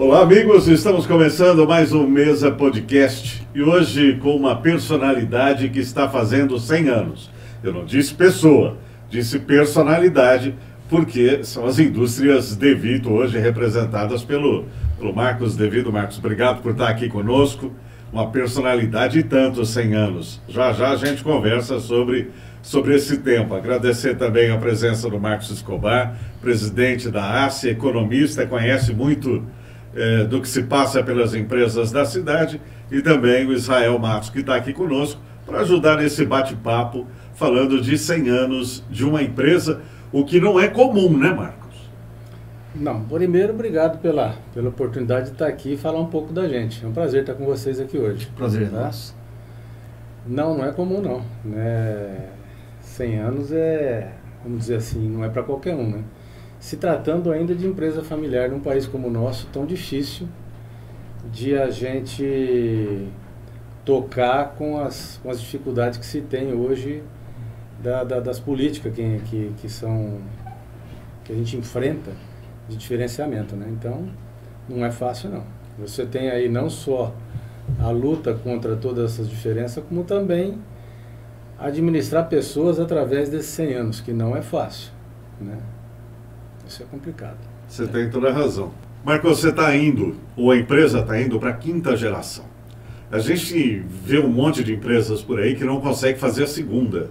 Olá, amigos, estamos começando mais um Mesa Podcast e hoje com uma personalidade que está fazendo 100 anos. Eu não disse pessoa, disse personalidade, porque são as indústrias De Vito hoje representadas pelo Marcos De Vito. Marcos, obrigado por estar aqui conosco. Uma personalidade e tantos 100 anos. Já a gente conversa sobre esse tempo. Agradecer também a presença do Marcos Escobar, presidente da ACE, economista, conhece muito do que se passa pelas empresas da cidade, e também o Israel Matos, que está aqui conosco para ajudar nesse bate-papo, falando de 100 anos de uma empresa, o que não é comum, né, Marcos? Não, primeiro, obrigado pela oportunidade de estar aqui e falar um pouco da gente. É um prazer estar com vocês aqui hoje. Prazer nosso. Não é comum não. 100 anos vamos dizer assim, não é para qualquer um, né? Se tratando ainda de empresa familiar num país como o nosso, tão difícil de a gente tocar com as dificuldades que se tem hoje das políticas que a gente enfrenta de diferenciamento, né? Então, não é fácil não. Você tem aí não só a luta contra todas essas diferenças, como também administrar pessoas através desses 100 anos, que não é fácil, né? Isso é complicado. Você tem toda a razão. Marcos, você está indo, ou a empresa está indo para a 5ª geração. A gente vê um monte de empresas por aí que não consegue fazer a segunda.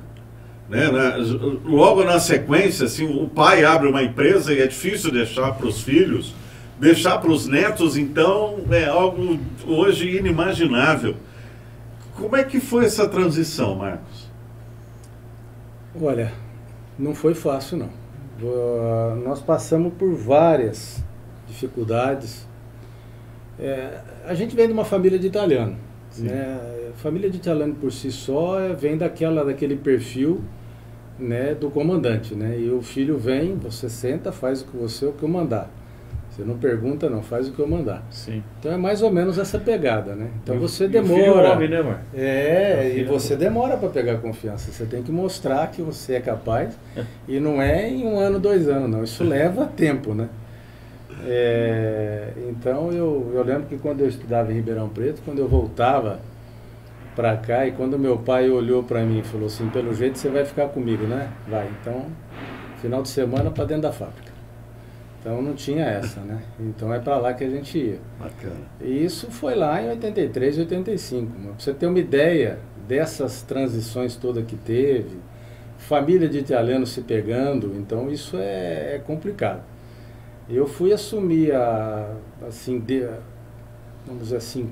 Logo na sequência, assim, o pai abre uma empresa e é difícil deixar para os filhos, deixar para os netos, então é algo hoje inimaginável. Como é que foi essa transição, Marcos? Olha, não foi fácil não. Nós passamos por várias dificuldades. A gente vem de uma família de italiano, né? Família de italiano por si só vem daquele perfil, né, do comandante, né? E o filho vem, você senta, faz o que eu mandar. Você não pergunta, não, faz o que eu mandar. Sim. Então é mais ou menos essa pegada, né? Então você demora. demora. O filho ouve, né, Marcos? E você demora para pegar confiança. Você tem que mostrar que você é capaz. E não é em 1 ano, 2 anos, não. Isso leva tempo, né? Então eu lembro que quando eu estudava em Ribeirão Preto, quando eu voltava para cá, e quando meu pai olhou para mim e falou assim: pelo jeito você vai ficar comigo, né? Vai. Então, final de semana para dentro da fábrica. Então não tinha essa, né? Então é para lá que a gente ia. Bacana. E isso foi lá em 83, 85. Para você ter uma ideia dessas transições todas que teve, família de italianos se pegando, então isso é complicado. Eu fui assumir vamos dizer assim,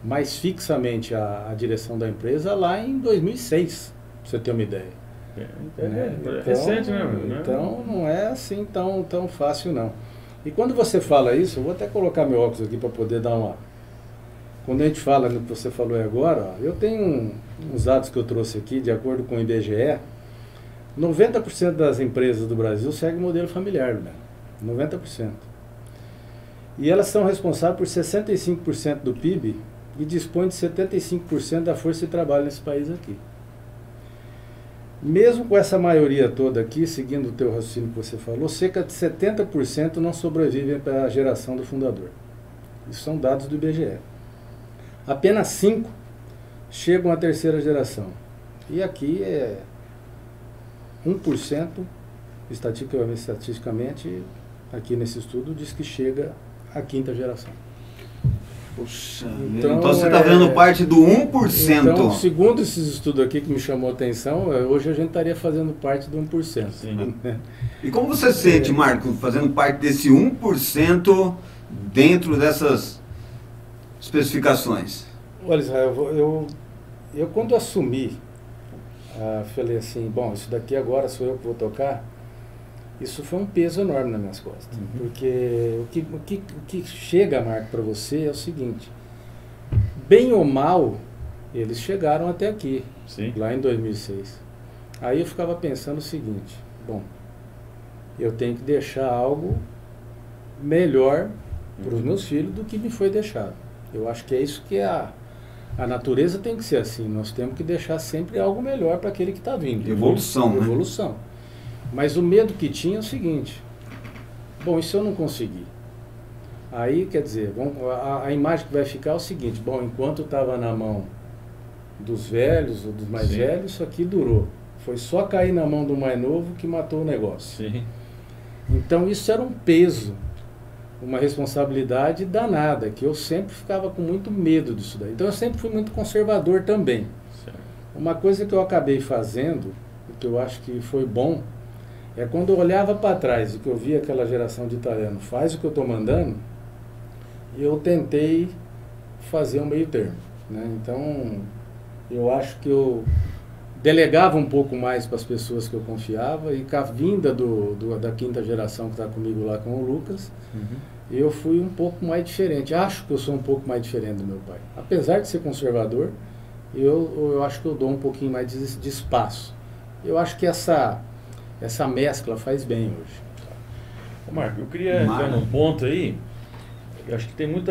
mais fixamente a direção da empresa lá em 2006, para você ter uma ideia. Recente, né? Então não é assim tão fácil não. E quando você fala isso, eu vou até colocar meu óculos aqui para poder dar uma... Quando a gente fala no que você falou aí agora, eu tenho uns dados que eu trouxe aqui, de acordo com o IBGE, 90% das empresas do Brasil seguem o modelo familiar, né? 90%. E elas são responsáveis por 65% do PIB e dispõem de 75% da força de trabalho nesse país aqui. Mesmo com essa maioria toda aqui, seguindo o teu raciocínio que você falou, cerca de 70% não sobrevivem para a geração do fundador. Isso são dados do IBGE. Apenas 5% chegam à 3ª geração. E aqui 1%, estatisticamente, aqui nesse estudo, diz que chega à 5ª geração. Puxa, então você está fazendo parte do 1%. Então, segundo esses estudos aqui que me chamou a atenção, hoje a gente estaria fazendo parte do 1%. Sim. Né? E como você sente, Marco, fazendo parte desse 1% dentro dessas especificações? Olha, Israel, eu quando assumi, falei assim, bom, isso daqui agora sou eu que vou tocar. Isso foi um peso enorme nas minhas costas, porque o que chega, Marco, para você é o seguinte: bem ou mal, eles chegaram até aqui, sim, lá em 2006. Aí eu ficava pensando o seguinte: bom, eu tenho que deixar algo melhor para os meus filhos do que me foi deixado. Eu acho que é isso que a natureza tem que ser assim. Nós temos que deixar sempre algo melhor para aquele que está vindo. Evolução, né? Evolução. Mas o medo que tinha é o seguinte: bom, e se eu não conseguir? Aí, quer dizer, a imagem que vai ficar é o seguinte, bom, enquanto estava na mão dos velhos ou dos mais Sim. velhos, isso aqui durou. Foi só cair na mão do mais novo que matou o negócio. Sim. Então isso era um peso, uma responsabilidade danada, que eu sempre ficava com muito medo disso daí. Então eu sempre fui muito conservador também. Certo. Uma coisa que eu acabei fazendo, que eu acho que foi bom, é quando eu olhava para trás e que eu via aquela geração de italiano faz o que eu estou mandando, eu tentei fazer um meio termo, né? Então eu acho que eu delegava um pouco mais para as pessoas que eu confiava, e com a vinda da quinta geração que está comigo lá com o Lucas, eu fui um pouco mais diferente. Acho que eu sou um pouco mais diferente do meu pai. Apesar de ser conservador, eu acho que eu dou um pouquinho mais de espaço. Eu acho que essa mescla faz bem hoje. Ô Marco, eu queria entrar num ponto aí, eu acho que tem muito,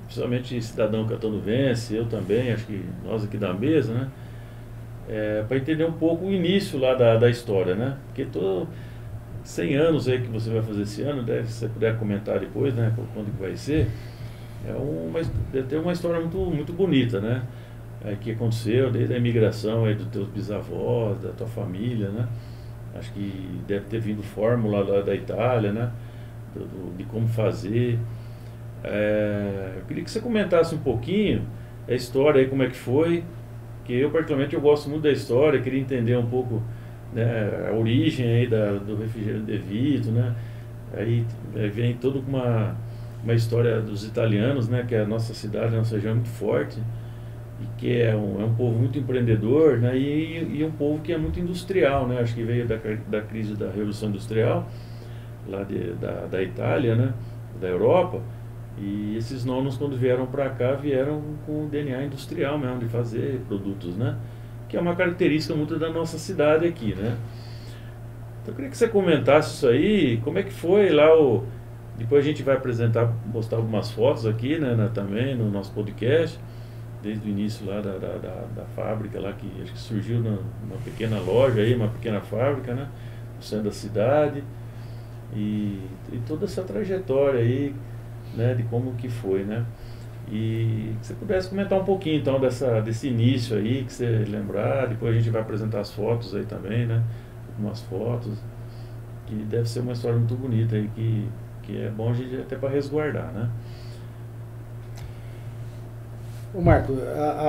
principalmente cidadão catanuvense, eu também, acho que nós aqui da mesa, né? Para entender um pouco o início lá da história, né? Porque 100 anos aí que você vai fazer esse ano, se você puder comentar depois, né? Quando que vai ser, deve ter uma história muito, muito bonita, né? Que aconteceu desde a imigração aí dos teus bisavós, da tua família, né? Acho que deve ter vindo fórmula lá da Itália, né? De como fazer. Eu queria que você comentasse um pouquinho a história aí, como é que foi, que eu particularmente eu gosto muito da história, queria entender um pouco, né, a origem aí do refrigerante De Vito, né? Aí vem toda uma história dos italianos, né? Que a nossa cidade, a nossa região é muito forte, e que é um povo muito empreendedor, né? E um povo que é muito industrial, né? Acho que veio da crise da Revolução Industrial, lá da Itália, né? Da Europa, e esses nonos, quando vieram para cá, vieram com o DNA industrial mesmo, de fazer produtos, né? Que é uma característica muito da nossa cidade aqui, né? Então eu queria que você comentasse isso aí, como é que foi lá depois a gente vai mostrar algumas fotos aqui, né, também no nosso podcast, desde o início lá da fábrica lá, que acho que surgiu numa pequena loja aí, uma pequena fábrica, né, no centro da cidade, e toda essa trajetória aí, né, de como que foi, né, e que você pudesse comentar um pouquinho então desse início aí, que você lembrar, depois a gente vai apresentar as fotos aí também, né, algumas fotos, que deve ser uma história muito bonita aí, que é bom a gente até para resguardar, né. Ô Marco,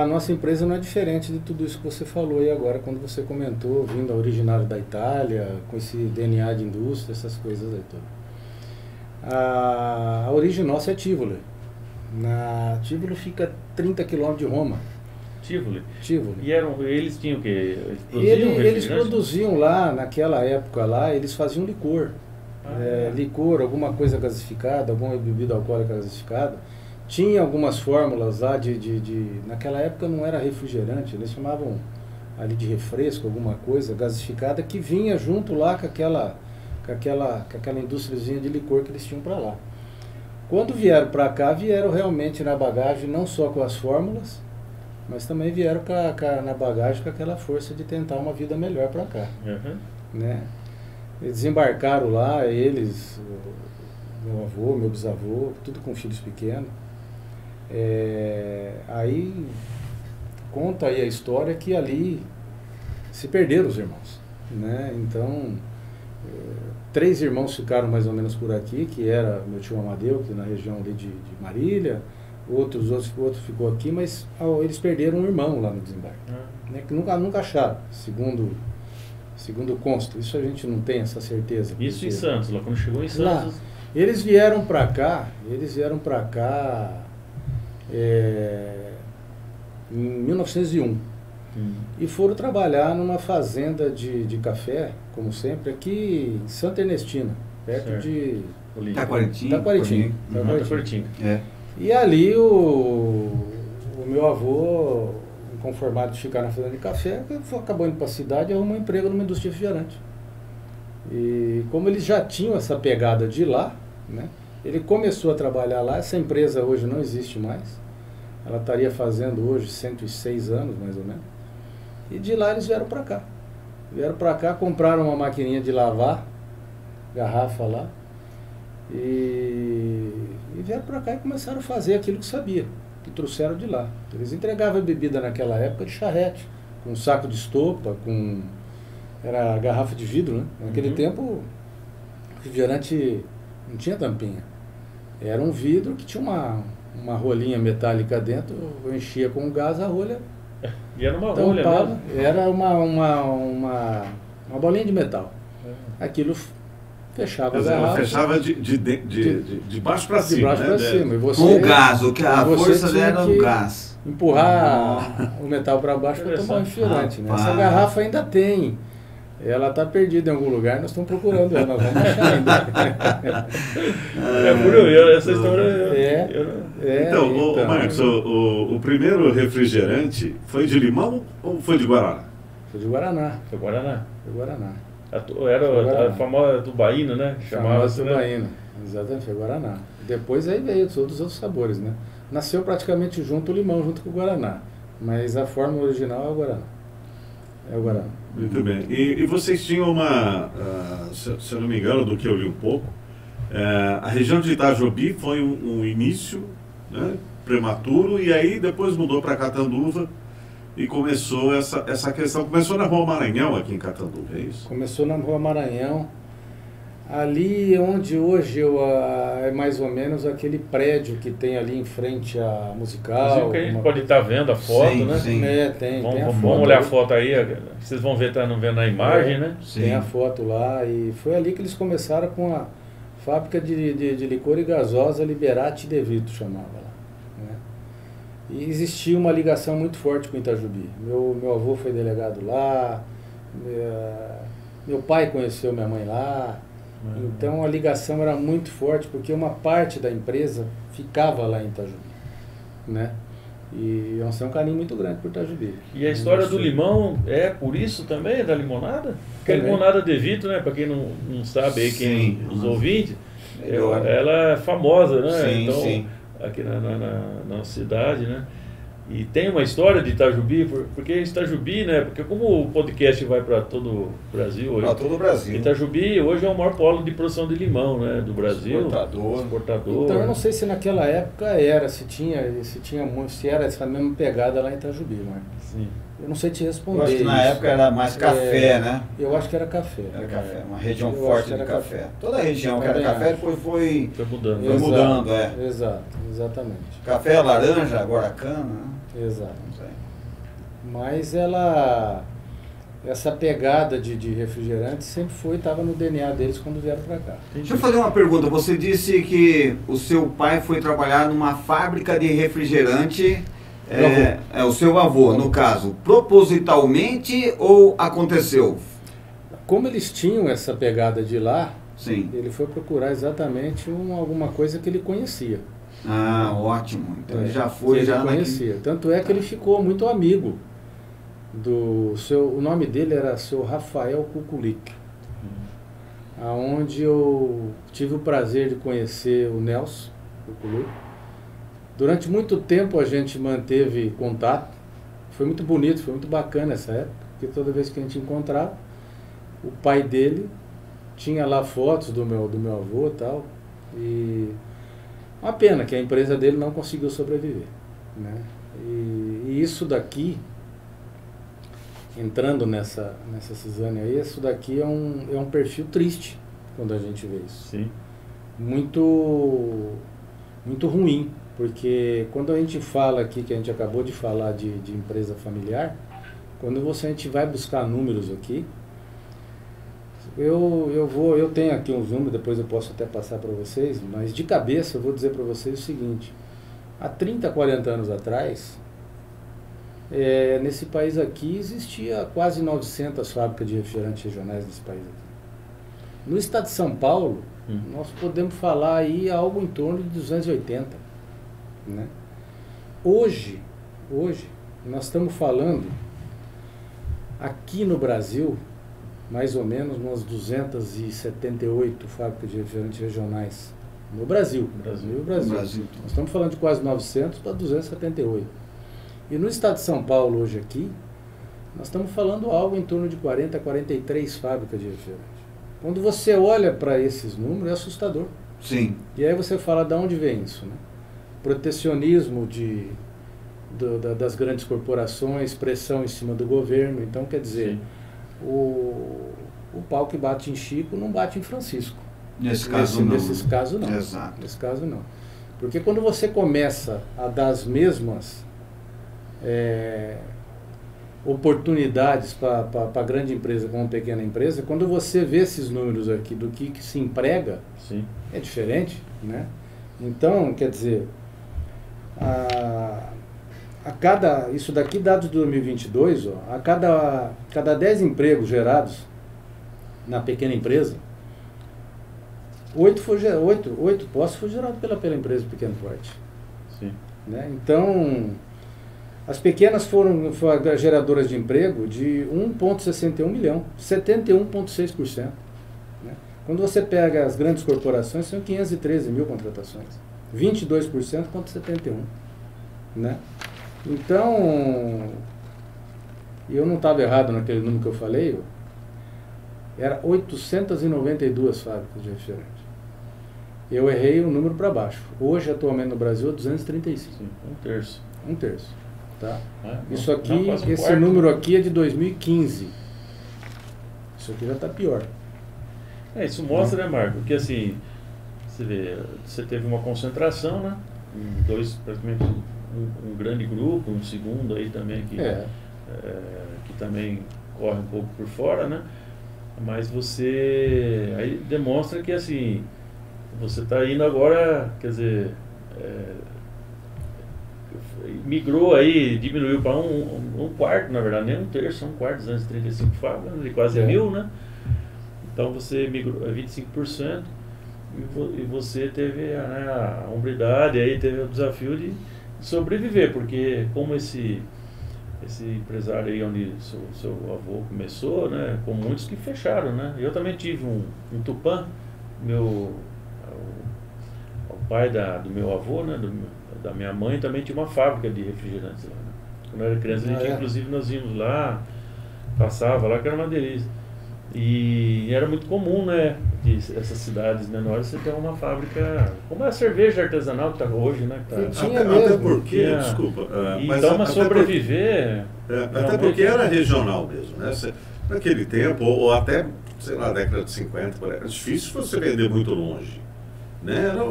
a nossa empresa não é diferente de tudo isso que você falou aí agora, quando você comentou, vindo originário da Itália, com esse DNA de indústria, essas coisas aí tudo. A origem nossa é Tivoli. Tivoli fica 30 km de Roma. Tivoli? Tivoli. E eles tinham o quê? Eles produziam lá, naquela época lá, eles faziam licor. Licor, alguma coisa gasificada, alguma bebida alcoólica gasificada. Tinha algumas fórmulas lá naquela época não era refrigerante, eles chamavam ali de refresco, alguma coisa gasificada, que vinha junto lá com aquela indústriazinha de licor que eles tinham para lá. Quando vieram para cá, vieram realmente na bagagem, não só com as fórmulas, mas também vieram na bagagem com aquela força de tentar uma vida melhor para cá. Né? Eles desembarcaram lá, meu avô, meu bisavô, tudo com filhos pequenos. Aí conta aí a história que ali se perderam os irmãos, né? Então 3 irmãos ficaram mais ou menos por aqui, que era meu tio Amadeu, que na região ali de Marília, outro ficou aqui, mas eles perderam um irmão lá no desembarque, né? Que nunca acharam, segundo consta. Isso a gente não tem essa certeza. Isso em Santos, lá quando chegou em Santos. Lá, eles vieram para cá em 1901 e foram trabalhar numa fazenda de café, como sempre, aqui em Santa Ernestina, perto de Taquaritinga. E ali o meu avô, inconformado de ficar na fazenda de café, acabou indo para a cidade e arrumou um emprego numa indústria refrigerante. E como eles já tinham essa pegada de lá, né, ele começou a trabalhar lá. Essa empresa hoje não existe mais. Ela estaria fazendo hoje 106 anos, mais ou menos. E de lá eles vieram para cá. Vieram para cá, compraram uma maquininha de lavar garrafa lá. E vieram para cá e começaram a fazer aquilo que sabia, que trouxeram de lá. Eles entregavam a bebida naquela época de charrete, com um saco de estopa, era garrafa de vidro, né? Naquele tempo, refrigerante não tinha tampinha. Era um vidro que tinha uma rolinha metálica dentro, eu enchia com gás, a rolha E era uma tampava, rolha mesmo. era uma bolinha de metal. Aquilo fechava Quer a dizer, ela garrafa. fechava de baixo para De cima. baixo né? para cima. E você, Com o gás, o que a você força tinha era que o gás. empurrar o metal para baixo para tomar um refrigerante. Né? Essa Rapaz. garrafa ainda tem. Ela está perdida em algum lugar, nós estamos procurando ela, nós vamos achar ainda. Essa história. Então, Marcos, o primeiro refrigerante foi de limão ou foi de Guaraná? Foi de Guaraná. Foi Guaraná. Foi Guaraná. Era a famosa tubaína, né? Chamava-se né? tubaína. Exatamente, foi Guaraná. Depois aí veio todos os outros sabores, né? Nasceu praticamente junto o limão, junto com o Guaraná. Mas a forma original é o Guaraná. É o Guaraná. Muito bem. E vocês tinham se eu não me engano, do que eu li um pouco, a região de Itajobi foi um início, né, prematuro, e aí depois mudou para Catanduva e começou essa questão. Começou na Rua Maranhão, aqui em Catanduva, é isso? Começou na Rua Maranhão, ali onde hoje é mais ou menos aquele prédio que tem ali em frente à Musical. Inclusive que a gente pode estar vendo a foto, Sim, né? sim. Tem a Vamos foto olhar a ali. foto aí, vocês vão ver, não vendo na imagem, né? Tem a foto lá, e foi ali que eles começaram com a fábrica de licor e gasosa Liberati De Vito, chamava lá. Né? E existia uma ligação muito forte com Itajobi. Meu avô foi delegado lá, meu pai conheceu minha mãe lá, então a ligação era muito forte, porque uma parte da empresa ficava lá em Itajobi, né? E nós temos um carinho muito grande por Itajobi. E a história do limão é por isso também, da limonada? Porque a Também. limonada De Vito, né? Para quem não sabe aí, os ouvintes, Melhor. ela é famosa, né? Sim, então, sim. aqui na cidade, né? E tem uma história de Itajobi, porque Itajobi, né? Porque como o podcast vai para todo o Brasil hoje, Para todo o Brasil. Itajobi hoje é o maior polo de produção de limão, né? Do Brasil. Exportador. Então eu não sei se naquela época era, se era essa mesma pegada lá em Itajobi, Marcos. Sim. Eu não sei te Eu responder. acho que na isso. época era mais café, né? Eu acho que era café. Era café, uma região Eu forte acho que de era café. Toda a região que era Também café acho. foi Foi mudando. Foi mudando, é. Exato, exatamente. Café, laranja, agora cana, né? Exato. Não sei. Mas essa pegada de refrigerante sempre estava no DNA deles quando vieram para cá. Deixa eu fazer uma pergunta. Você disse que o seu pai foi trabalhar numa fábrica de refrigerante. O seu avô, no caso, propositalmente ou aconteceu? Como eles tinham essa pegada de lá, Sim. ele foi procurar exatamente alguma coisa que ele conhecia. Ah, ótimo. Então ele já Que foi, ele já conhecia. Tanto é que ele ficou muito amigo o nome dele era seu Rafael Kukulik, aonde eu tive o prazer de conhecer o Nelson Kukulik. Durante muito tempo a gente manteve contato. Foi muito bonito, foi muito bacana essa época, porque toda vez que a gente encontrava, o pai dele tinha lá fotos do meu avô e tal. E uma pena que a empresa dele não conseguiu sobreviver, né? E isso daqui, entrando nessa cisânia aí, isso daqui é um perfil triste quando a gente vê isso. Sim. Muito, muito ruim, porque quando a gente fala aqui, que a gente acabou de falar de empresa familiar, quando a gente vai buscar números aqui, eu tenho aqui uns números, depois eu posso até passar para vocês, mas de cabeça eu vou dizer para vocês o seguinte: há 30, 40 anos atrás, nesse país aqui existia quase 900 fábricas de refrigerantes regionais nesse país aqui. No estado de São Paulo, nós podemos falar aí algo em torno de 280, né? Hoje, nós estamos falando aqui no Brasil, mais ou menos umas 278 fábricas de refrigerantes regionais no Brasil. No Brasil. Nós estamos falando de quase 900 para 278. E no estado de São Paulo hoje aqui, nós estamos falando algo em torno de 40, 43 fábricas de refrigerante. Quando você olha para esses números, é assustador. Sim. E aí você fala de onde vem isso, né? Protecionismo das grandes corporações, pressão em cima do governo. Então, quer dizer, o pau que bate em Chico não bate em Francisco. Nesses casos não. Exato. Nesse caso não. Porque quando você começa a dar as mesmas oportunidades para a grande empresa como pequena empresa, quando você vê esses números aqui do que se emprega, Sim. é diferente, né? Então, quer dizer, isso daqui, dados de 2022, ó, a cada 10 empregos gerados na pequena empresa, 8 postos foram gerados pela empresa pequeno porte. Sim. Né? Então, as pequenas foram geradoras de emprego de 1,61 milhão, 71,6%. Né? Quando você pega as grandes corporações, são 513 mil contratações, 22% contra 71%. Né? Então, eu não estava errado naquele número que eu falei, era 892 fábricas de refrigerante. Eu errei o número para baixo. Hoje, atualmente no Brasil, é 235. Sim, um terço. Um terço. Tá? Isso aqui, esse número aqui é de 2015. Isso aqui já está pior. Isso mostra, né, Marco, que assim, você vê, você teve uma concentração, né? Praticamente um grande grupo, um segundo aí também que também corre um pouco por fora, né? Mas você aí demonstra que assim, você está indo agora, quer dizer, migrou aí, diminuiu para um quarto, na verdade, nem um terço, um quarto, 235 fábricas, de quase 1.000, né? Então você migrou a 25% e você teve a hombridade, aí teve o desafio de sobreviver, porque como esse empresário aí onde seu avô começou, né, com muitos que fecharam, né? Eu também tive um Tupã, o pai do meu avô, né, da minha mãe também tinha uma fábrica de refrigerantes lá, né? Quando eu era criança, inclusive nós íamos lá, passava lá, que era uma delícia. E era muito comum, né, essas cidades menores, você ter uma fábrica, como é a cerveja artesanal que está hoje, né? Até porque, desculpa, então, mas sobreviver... até porque era regional mesmo, né? Naquele tempo, ou até, sei lá, década de 50, era difícil você vender muito longe. Né? Era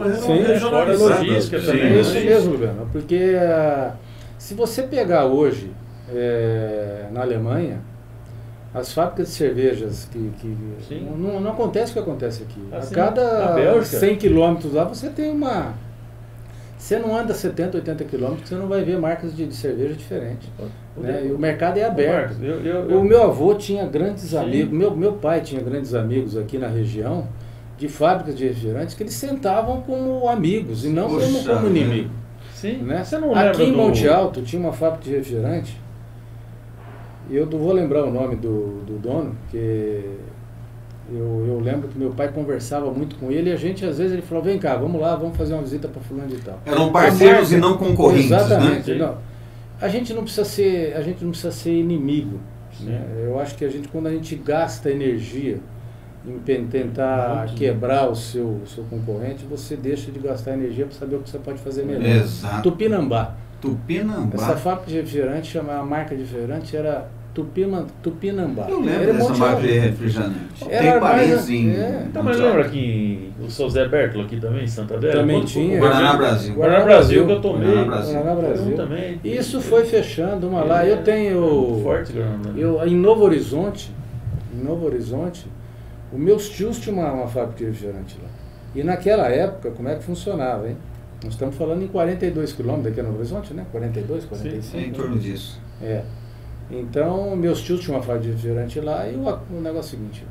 regionalizado. Logística também. É isso mesmo, Lugano, porque se você pegar hoje na Alemanha, as fábricas de cervejas não acontece o que acontece aqui. Assim, a cada 100 quilômetros lá você tem uma... Você não anda 70, 80 quilômetros, você não vai ver marcas de cerveja diferentes. Né? E o mercado é aberto. O meu avô tinha grandes amigos, meu pai tinha grandes amigos aqui na região, de fábricas de refrigerantes, que eles sentavam como amigos e não como inimigo. Sim. Né? Você não aqui em Monte Alto tinha uma fábrica de refrigerante, e eu não vou lembrar o nome do dono, porque eu lembro que meu pai conversava muito com ele, e a gente às vezes ele falou, vem cá, vamos lá, vamos fazer uma visita para fulano de tal. Eram parceiros e não concorrentes. Exatamente. Né? Não. A gente não precisa ser inimigo. Né? Eu acho que quando a gente gasta energia em tentar quebrar o seu concorrente, você deixa de gastar energia para saber o que você pode fazer melhor. Exato. Tupinambá. Essa fábrica de refrigerante, a marca de refrigerante era Tupinambá. Eu lembro dessa marca de refrigerante. Tem Paris mas lembra aqui o seu Zé Bertolo aqui também, em Santa Adélia? Também tinha. Guaraná Brasil. Guaraná Brasil que eu tomei. Guaraná Brasil. Também. Isso foi fechando uma lá. Eu tenho... Forte Guaraná. Em Novo Horizonte, os meus tios tinham uma fábrica de refrigerante lá. E naquela época, como é que funcionava, hein? Nós estamos falando em 42 quilômetros daqui a Novo Horizonte, né? 42, 45. Sim, em torno disso. Então, meus tios tinham uma fábrica de refrigerante lá, e o negócio é o seguinte,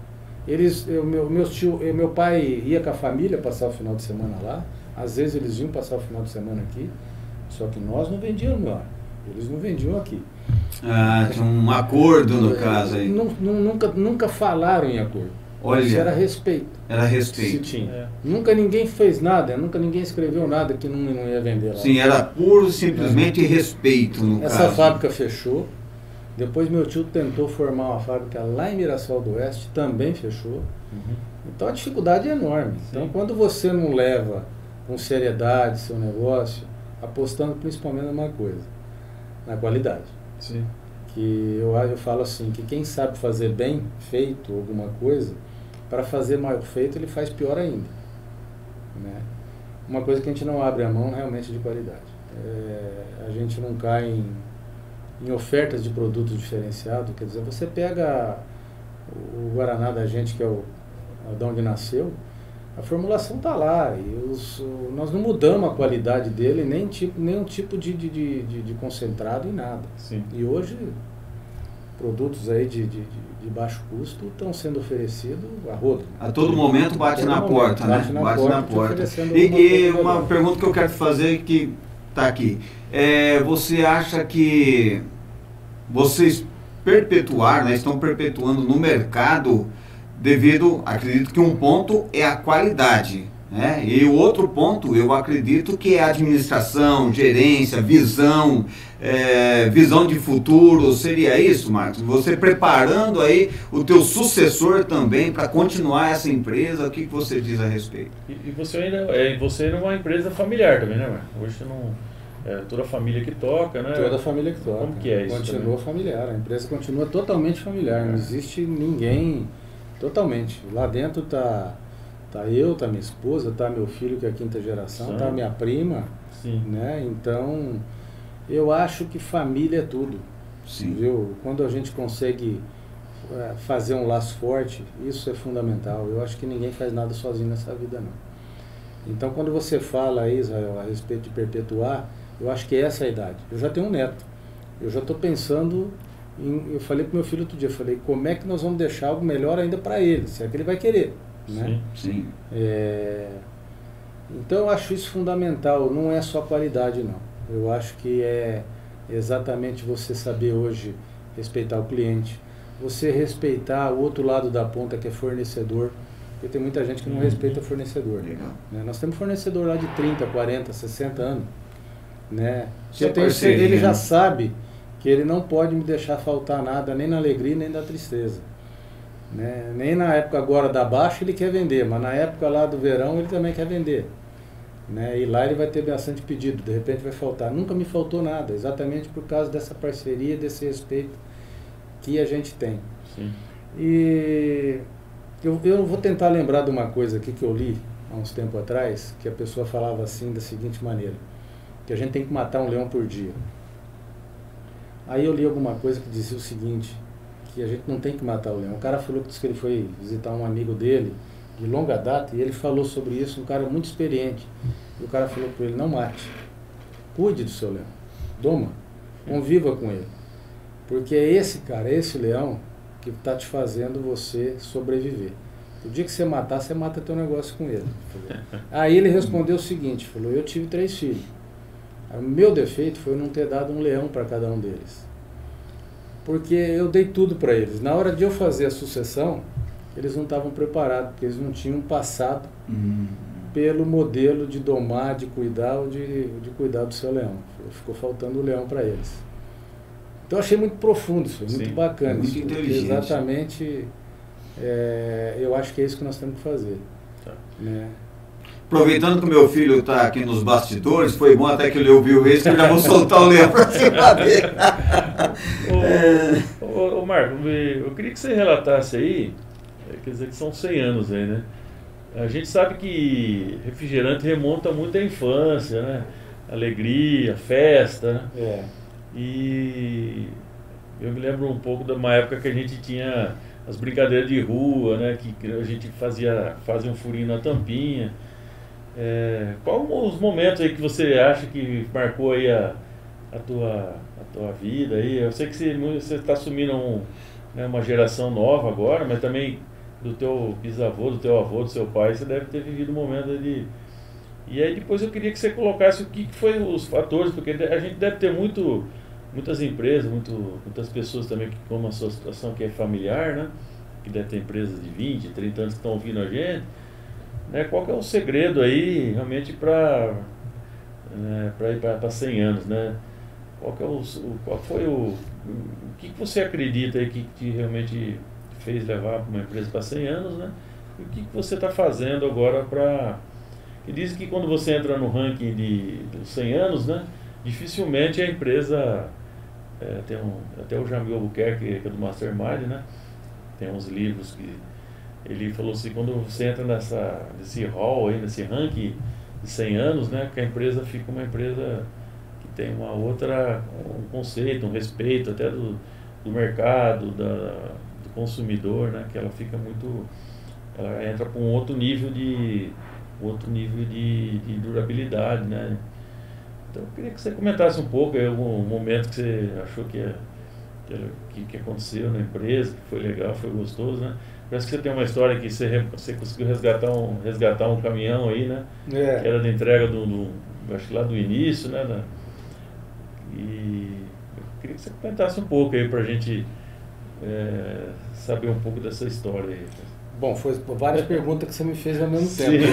meu pai ia com a família passar o final de semana lá, às vezes eles iam passar o final de semana aqui, só que nós não vendíamos lá, eles não vendiam aqui. Tinha um acordo no caso aí. Nunca falaram em acordo. Olha, isso era respeito. Era respeito. Se tinha. Nunca ninguém fez nada, nunca ninguém escreveu nada que não ia vender lá. Sim, era puro simplesmente respeito no caso. Essa fábrica fechou. Depois meu tio tentou formar uma fábrica lá em Mirassol do Oeste, também fechou. Então a dificuldade é enorme. Então quando você não leva com seriedade seu negócio, apostando principalmente numa coisa, na qualidade. Sim. Que eu falo assim, que quem sabe fazer bem feito alguma coisa, para fazer mal feito ele faz pior ainda. Né? Uma coisa que a gente não abre a mão realmente de qualidade. A gente não cai em ofertas de produtos diferenciados, quer dizer, você pega o Guaraná da gente, que é de onde nasceu, a formulação está lá, e nós não mudamos a qualidade dele, nenhum tipo de concentrado e nada. Sim. E hoje, produtos aí de baixo custo estão sendo oferecidos a rodo. A todo momento bate na porta, né? Bate na porta. E uma pergunta que eu quero te fazer, que está aqui. Você acha que vocês perpetuaram, né, estão perpetuando no mercado devido, acredito que um ponto é a qualidade, né? E o outro ponto, eu acredito que é a administração, gerência, visão de futuro, seria isso, Marcos? Você preparando aí o teu sucessor também para continuar essa empresa, o que você diz a respeito? E você ainda é uma empresa familiar também, né, Marcos? Hoje você não... toda a família que toca, né? Toda a família que toca. Como que é isso? Continua também? Familiar, a empresa continua totalmente familiar, não existe ninguém totalmente. Lá dentro tá eu, tá minha esposa, tá meu filho que é a 5ª geração, Sim. tá minha prima, Sim. né? Então, eu acho que família é tudo. Sim. Viu? Quando a gente consegue fazer um laço forte, isso é fundamental. Eu acho que ninguém faz nada sozinho nessa vida, não. Então, quando você fala aí, Israel, a respeito de perpetuar, eu acho que essa é a idade. Eu já tenho um neto. Eu já estou pensando eu falei para meu filho outro dia, como é que nós vamos deixar algo melhor ainda para ele, se é que ele vai querer. Né? Sim. Então eu acho isso fundamental, não é só qualidade não. Eu acho que é exatamente você saber hoje respeitar o cliente, você respeitar o outro lado da ponta que é fornecedor, porque tem muita gente que não respeita o fornecedor. Legal. Né? Nós temos fornecedor lá de 30, 40, 60 anos. Né? Ele já sabe que ele não pode me deixar faltar nada, nem na alegria, nem na tristeza. Né? Nem na época agora da baixa ele quer vender, mas na época lá do verão ele também quer vender. Né? E lá ele vai ter bastante pedido, de repente vai faltar. Nunca me faltou nada, exatamente por causa dessa parceria, desse respeito que a gente tem. Sim. E eu vou tentar lembrar de uma coisa aqui que eu li há uns tempos atrás, que a pessoa falava assim da seguinte maneira, que a gente tem que matar um leão por dia. Aí eu li alguma coisa que dizia o seguinte, que a gente não tem que matar o leão. O cara falou que ele foi visitar um amigo dele de longa data e ele falou sobre isso, um cara muito experiente. E o cara falou para ele, não mate, cuide do seu leão, doma, conviva com ele. Porque é esse cara, é esse leão que está te fazendo você sobreviver. O dia que você matar, você mata teu negócio com ele. Aí ele respondeu o seguinte, falou, eu tive 3 filhos. O meu defeito foi não ter dado um leão para cada um deles. Porque eu dei tudo para eles. Na hora de eu fazer a sucessão, eles não estavam preparados, porque eles não tinham passado pelo modelo de domar, de cuidar ou de cuidar do seu leão. Ficou faltando o leão para eles. Então eu achei muito profundo isso, muito bacana. Muito isso, inteligente. Exatamente, eu acho que é isso que nós temos que fazer. Tá. Né? Aproveitando que o meu filho está aqui nos bastidores, foi bom até que ele ouviu isso, que eu já vou soltar o leão para cima dele. Ô Marco, eu queria que você relatasse aí, quer dizer que são 100 anos aí, né? A gente sabe que refrigerante remonta muito à infância, né? Alegria, festa, né? E eu me lembro um pouco de uma época que a gente tinha as brincadeiras de rua, né? Que a gente fazia um furinho na tampinha. Qual os momentos aí que você acha que marcou aí a tua vida aí? Eu sei que você está assumindo uma geração nova agora, mas também do teu bisavô, do teu avô, do seu pai, você deve ter vivido um momento de... E aí depois eu queria que você colocasse o que foi os fatores, porque a gente deve ter muitas empresas, muitas pessoas também que, como a sua situação que é familiar, né? Que deve ter empresas de 20, 30 anos que estão ouvindo a gente. Né? Qual que é o segredo aí realmente para ir para 100 anos, né? Qual foi o que você acredita aí que realmente fez levar uma empresa para 100 anos, né? E o que você está fazendo agora para... E dizem que quando você entra no ranking dos 100 anos, né, dificilmente a empresa... até o Jamil Albuquerque, que é do Mastermind, né, tem uns livros que ele falou assim, quando você entra nesse hall aí, nesse ranking de 100 anos, né, que a empresa fica uma empresa que tem um conceito, um respeito até do mercado, do consumidor, né, que ela fica muito, ela entra para um outro nível de durabilidade, né. Então eu queria que você comentasse um pouco aí algum momento que você achou que aconteceu na empresa, que foi legal, foi gostoso, né? Parece que você tem uma história que você conseguiu resgatar um caminhão aí, né? Que era da entrega acho que lá do início, né? E eu queria que você comentasse um pouco aí pra gente saber um pouco dessa história aí. Bom, foi várias perguntas que você me fez ao mesmo tempo.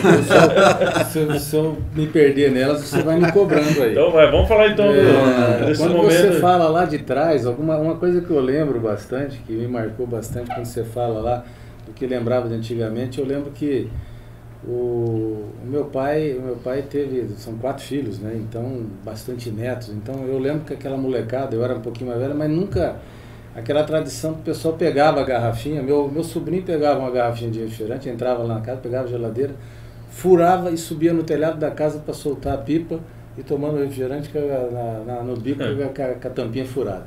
Se eu me perder nelas, você vai me cobrando aí. Então vamos falar então desse quando momento. Você fala lá de trás, uma coisa que eu lembro bastante, que me marcou bastante quando você fala lá do que lembrava de antigamente, eu lembro que o meu pai são 4 filhos, né? Então, bastante netos. Então, eu lembro que aquela molecada, eu era um pouquinho mais velho, mas nunca... Aquela tradição que o pessoal pegava a garrafinha, meu sobrinho pegava uma garrafinha de refrigerante, entrava lá na casa, pegava a geladeira, furava e subia no telhado da casa para soltar a pipa e tomando refrigerante no bico com a tampinha furada.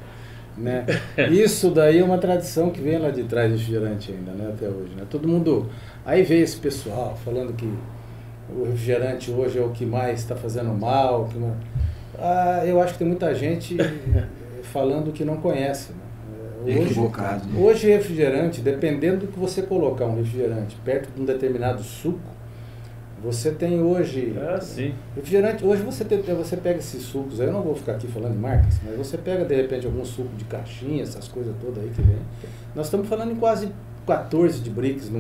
Né? Isso daí é uma tradição que vem lá de trás do refrigerante ainda, né? Até hoje. Né? Todo mundo... Aí veio esse pessoal falando que o refrigerante hoje é o que mais está fazendo mal. Eu acho que tem muita gente falando que não conhece, né? Equivocado. Hoje refrigerante, dependendo do que você colocar um refrigerante perto de um determinado suco, você tem hoje... sim. Refrigerante, hoje você pega esses sucos, eu não vou ficar aqui falando de marcas, mas você pega de repente algum suco de caixinha, essas coisas todas aí que vem. Nós estamos falando em quase 14 de bricks,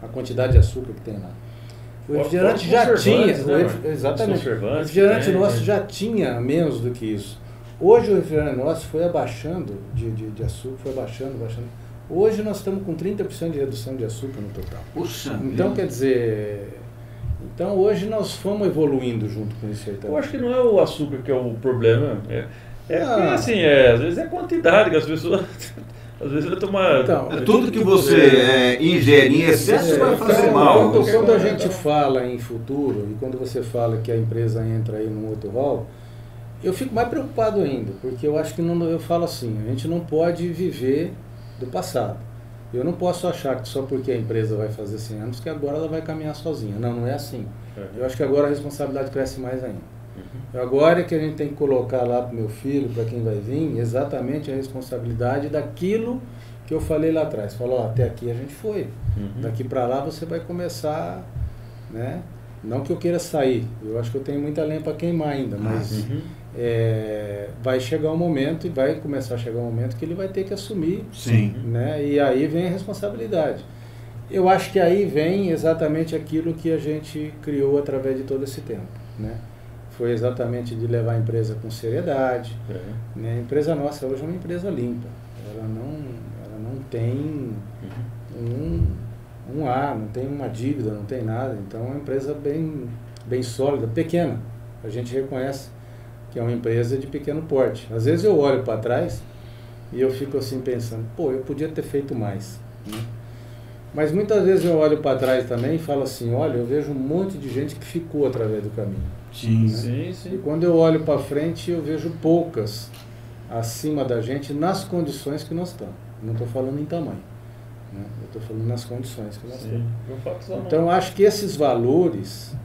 a quantidade de açúcar que tem lá. O refrigerante já tinha, exatamente, o refrigerante nosso já tinha menos do que isso. Hoje o refrigerante nosso foi abaixando de açúcar, foi abaixando. Hoje nós estamos com 30% de redução de açúcar no total. Puxa. Então, quer dizer... Então, hoje nós fomos evoluindo junto com isso aí também. Eu acho que não é o açúcar que é o problema. Porque, assim, às vezes é a quantidade que as pessoas... Às vezes vai tomar... Então, tudo que você ingere em excesso vai fazer mal. Quando a gente fala em futuro, e quando você fala que a empresa entra aí num outro rol, eu fico mais preocupado ainda, porque eu acho que eu falo assim, a gente não pode viver do passado. Eu não posso achar que só porque a empresa vai fazer 100 anos que agora ela vai caminhar sozinha. Não é assim. Eu acho que agora a responsabilidade cresce mais ainda. Agora é que a gente tem que colocar lá para o meu filho, para quem vai vir, exatamente a responsabilidade daquilo que eu falei lá atrás. Falou, até aqui a gente foi. Daqui para lá você vai começar, né? Não que eu queira sair, eu acho que eu tenho muita lenha para queimar ainda, mas vai chegar um momento, e vai começar a chegar um momento que ele vai ter que assumir. Sim. Né? E aí vem a responsabilidade. Eu acho que aí vem exatamente aquilo que a gente criou através de todo esse tempo. Né? Foi exatamente de levar a empresa com seriedade. Né? A empresa nossa hoje é uma empresa limpa. Ela não tem não tem uma dívida, não tem nada. Então é uma empresa bem sólida, pequena. A gente reconhece que é uma empresa de pequeno porte. Às vezes eu olho para trás e eu fico assim pensando, eu podia ter feito mais. Né? Mas muitas vezes eu olho para trás também e falo assim, olha, eu vejo um monte de gente que ficou através do caminho. Sim, né? sim. E quando eu olho para frente, eu vejo poucas acima da gente nas condições que nós estamos. Não estou falando em tamanho. Né? Eu estou falando nas condições que nós estamos. Então, eu acho que esses valores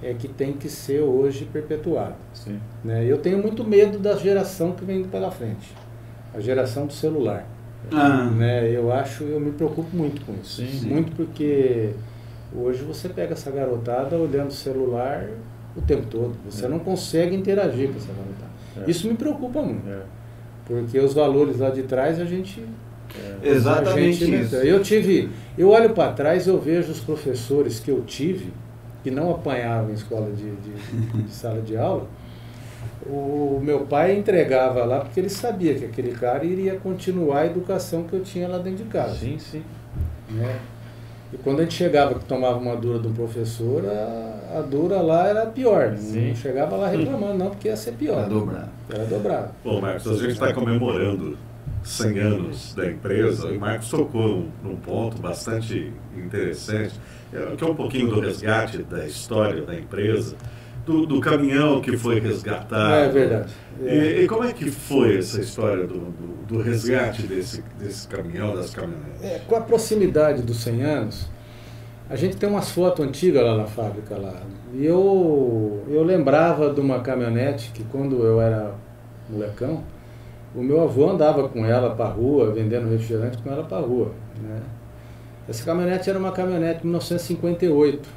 é que tem que ser hoje perpetuado. Sim. Né? Eu tenho muito medo da geração que vem pela frente. A geração do celular. Né? Eu me preocupo muito com isso. Sim. Muito porque hoje você pega essa garotada olhando o celular o tempo todo. Você não consegue interagir com essa garotada. Isso me preocupa muito. Porque os valores lá de trás a gente... Exatamente isso. Eu olho para trás e eu vejo os professores que eu tive, que não apanhavam em escola de sala de aula. O meu pai entregava lá porque ele sabia que aquele cara iria continuar a educação que eu tinha lá dentro de casa. Sim, sim. né? E quando a gente chegava, que tomava uma dura de um professor, a dura lá era pior. Não chegava lá reclamando, não, porque ia ser pior. Era dobrado. Era dobrado. Bom, Marcos, a gente está comemorando 100 anos da empresa, e o Marcos tocou num ponto bastante interessante, que é um pouquinho do resgate da história da empresa, do caminhão que foi resgatado. É verdade. E como é que foi essa história do resgate desse caminhão, das caminhonetes? Com a proximidade dos 100 anos, a gente tem umas fotos antigas lá na fábrica lá. E eu lembrava de uma caminhonete que quando eu era molecão, o meu avô andava com ela para a rua, vendendo refrigerante com ela para a rua, né? Essa caminhonete era uma caminhonete de 1958.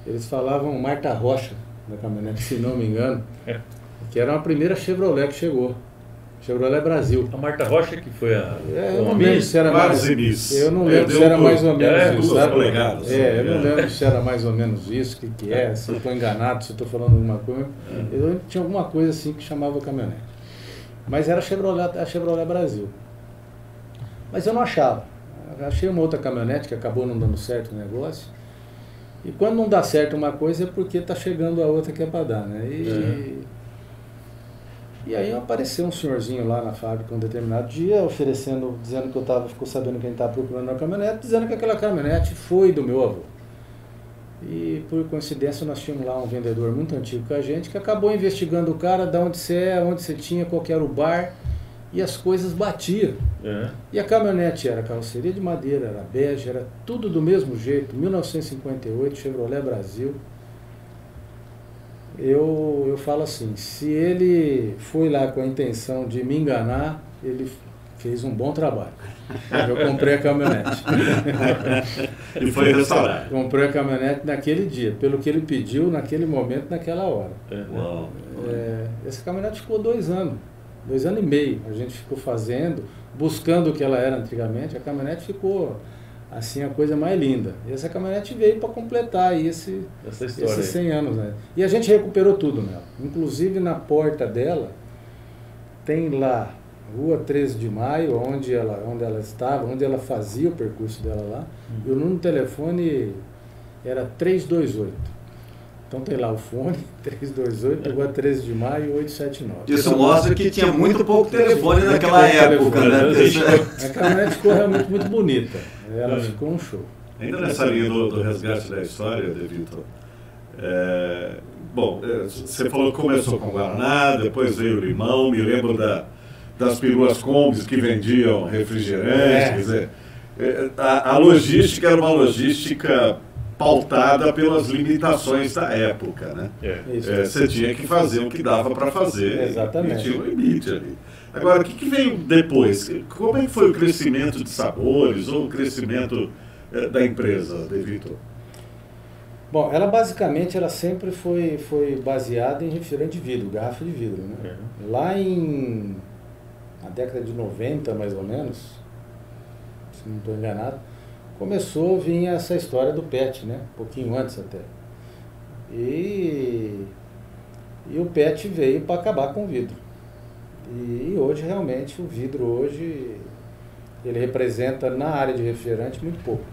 Eles falavam Marta Rocha da caminhonete, se não me engano, que era a primeira Chevrolet que chegou. Chevrolet Brasil. A Marta Rocha que foi a... eu não lembro se era eu não lembro se era mais ou menos isso, sabe? Eu não lembro se era mais ou menos isso, que é, se eu estou enganado, se eu estou falando alguma coisa. Eu tinha alguma coisa assim que chamava caminhonete. Mas era a Chevrolet Brasil. Mas eu não achava. Eu achei uma outra caminhonete que acabou não dando certo o negócio. E quando não dá certo uma coisa é porque está chegando a outra que é para dar, né? E aí apareceu um senhorzinho lá na fábrica um determinado dia, oferecendo, dizendo que ficou sabendo que a gente estava procurando uma caminhonete, dizendo que aquela caminhonete foi do meu avô. E por coincidência nós tínhamos lá um vendedor muito antigo com a gente, que acabou investigando o cara, de onde você é, onde você tinha, qual que era o bar, e as coisas batiam. E a caminhonete era carroceria de madeira, era bege, era tudo do mesmo jeito, 1958, Chevrolet Brasil. Eu falo assim, se ele foi lá com a intenção de me enganar, ele fez um bom trabalho. Eu comprei a caminhonete. E foi restaurado. Comprei a caminhonete naquele dia, pelo que ele pediu, naquele momento, naquela hora. Uau. Essa caminhonete ficou 2 anos, 2 anos e meio. A gente ficou fazendo, buscando o que ela era antigamente. A caminhonete ficou assim, a coisa mais linda. E essa caminhonete veio para completar aí esses 100 anos, né? E a gente recuperou tudo nela. Inclusive na porta dela tem lá Rua 13 de Maio, onde ela estava, onde ela fazia o percurso dela lá. E o número de telefone era 328. Então tem lá o fone, 328, Rua 13 de Maio, 879. Isso mostra que tinha muito pouco telefone naquela época, né? A caminhonete ficou realmente muito bonita. Ela ficou um show. Ainda nessa linha do resgate da história, De Vitor, bom, você falou que começou com Guaraná, depois veio o limão, me lembro das peruas combis que vendiam refrigerantes, quer dizer, a logística era uma logística pautada pelas limitações da época, né? Você tinha que fazer o que dava para fazer. Exatamente. E tinha um limite ali. Agora, o que veio depois? Como é que foi o crescimento de sabores ou o crescimento da empresa, De Vitor? Bom, ela sempre foi baseada em refrigerante de vidro, garrafa de vidro, né? Lá na década de 90, mais ou menos, se não estou enganado, começou a vir essa história do PET, né? Um pouquinho antes até. E o PET veio para acabar com o vidro. E hoje, realmente, o vidro hoje, ele representa na área de refrigerante muito pouco.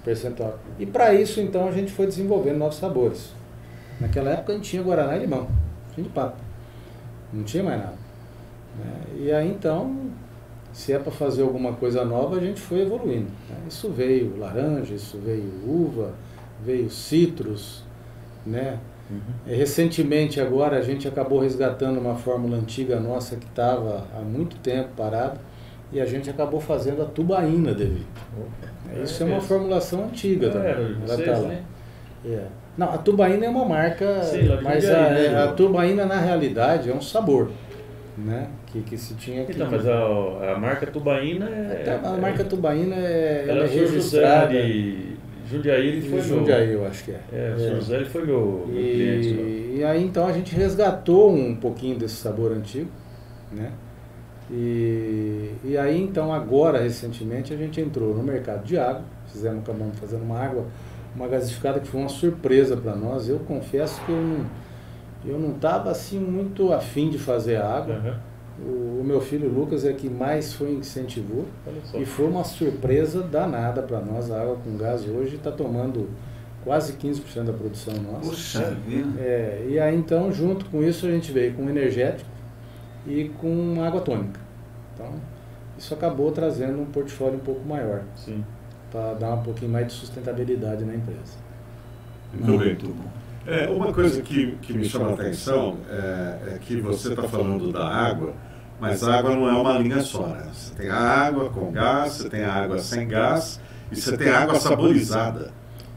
Percentual. E para isso, então, a gente foi desenvolvendo novos sabores. Naquela época a gente tinha Guaraná e limão, fim de papo. Não tinha mais nada. E aí, então, se é para fazer alguma coisa nova, a gente foi evoluindo. Isso veio laranja, isso veio uva, veio citros, né? Recentemente agora a gente acabou resgatando uma fórmula antiga nossa que estava há muito tempo parada e a gente acabou fazendo a tubaína, David. Isso é uma formulação antiga também. Ela tá lá. Não, a tubaína é uma marca, mas a tubaína na realidade é um sabor, né? Que se tinha que... Então, mas a marca tubaína a marca tubaína ela é registrada Jundiaí, ele foi Jundiaí, eu acho que o Sr. José, ele foi meu cliente. E aí então a gente resgatou um pouquinho desse sabor antigo, né? E aí então agora recentemente a gente entrou no mercado de água, acabamos fazendo uma gasificada que foi uma surpresa para nós. Eu confesso que eu não estava assim muito afim de fazer água, O meu filho Lucas é que mais foi incentivou Olha só. e foi uma surpresa danada para nós. A água com gás hoje está tomando quase 15% da produção nossa. Puxa vida. E aí então, junto com isso, a gente veio com energético e com água tônica. Então, isso acabou trazendo um portfólio um pouco maior, Sim. para dar um pouquinho mais de sustentabilidade na empresa. Muito bom. Uma coisa que me chama a atenção é que você está falando da água, mas a água não é uma linha só, né? Você tem a água com gás, você tem a água sem gás e você tem a água saborizada.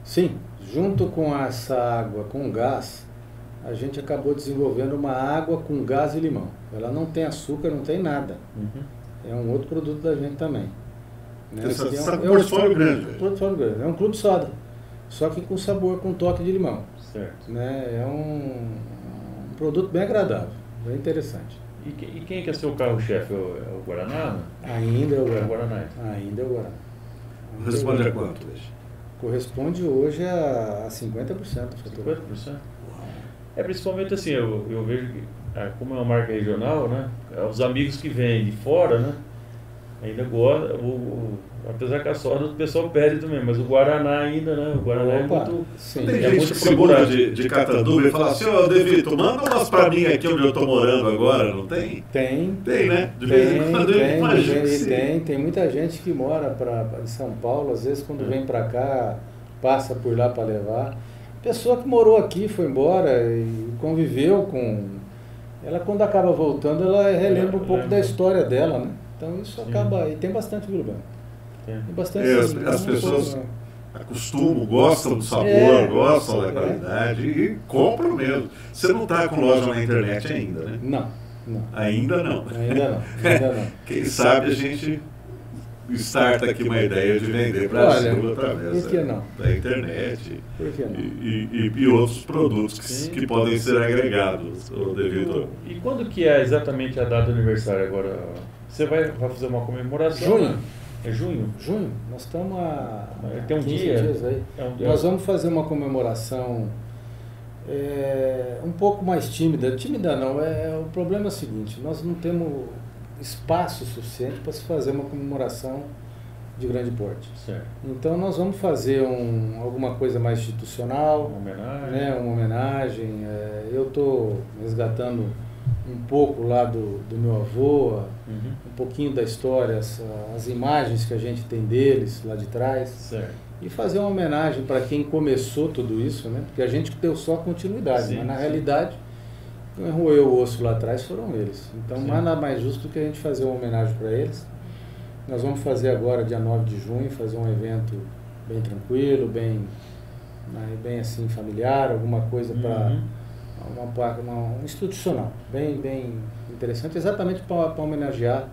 Sim, junto com essa água com gás, a gente acabou desenvolvendo uma água com gás e limão. Ela não tem açúcar, não tem nada. Uhum. É um outro produto da gente também. Né? Você está com um portfólio grande. Portfólio grande. É um clube soda, só que com sabor, com toque de limão. Certo. Né? É um produto bem agradável, bem interessante. E quem que é seu carro-chefe? É o Guaraná? Ainda é o É o Guaraná. Guaraná. Ainda é o Guaraná. Responde a quanto hoje? Corresponde hoje a 50% do faturamento. 50%? Principalmente assim, eu vejo que, como é uma marca regional, né? Os amigos que vêm de fora, né? Ainda gosta, apesar que a soda o pessoal pede também, mas o Guaraná ainda, né? O Guaraná é muito... Sim. Tem É gente muito que segura procurado. de Catanduva e fala assim, ô Devito, manda umas pra mim aqui onde eu tô morando agora, não tem? Tem. Tem, né? De vez em quando eu imagino que sim. Tem muita gente que mora em São Paulo, às vezes quando vem para cá, passa por lá para levar. Pessoa que morou aqui, foi embora e conviveu com... Ela quando acaba voltando, ela relembra um pouco da história dela, né? Então isso acaba... E tem bastante, viu, Lugano? Tem bastante. As pessoas acostumam, gostam do sabor, gostam da qualidade e compram mesmo. Você não está com loja na internet ainda, né? Não. Ainda não. Ainda não. Quem sabe a gente starta aqui uma ideia de vender Brasil através da internet. Por que não? E outros produtos que podem ser agregados, devido. E quando que é exatamente a data do aniversário agora? Você vai fazer uma comemoração? Junho. É junho? Junho. Nós estamos há tem um 15 dia. dias aí. Nós vamos fazer uma comemoração um pouco mais tímida. Tímida não, o problema é o seguinte, nós não temos espaço suficiente para se fazer uma comemoração de grande porte. Certo. Então nós vamos fazer alguma coisa mais institucional, Uma homenagem. né, uma homenagem. Eu estou resgatando um pouco lá do meu avô, um pouquinho da história, as imagens que a gente tem deles lá de trás. Certo. E fazer uma homenagem para quem começou tudo isso, né? Porque a gente deu só continuidade, Sim, mas na sim. realidade quem roeu o osso lá atrás foram eles. Então Sim. nada mais justo do que a gente fazer uma homenagem para eles. Nós vamos fazer agora, dia 9 de junho, fazer um evento bem tranquilo, bem assim familiar, alguma coisa para um institucional, bem interessante, exatamente para homenagear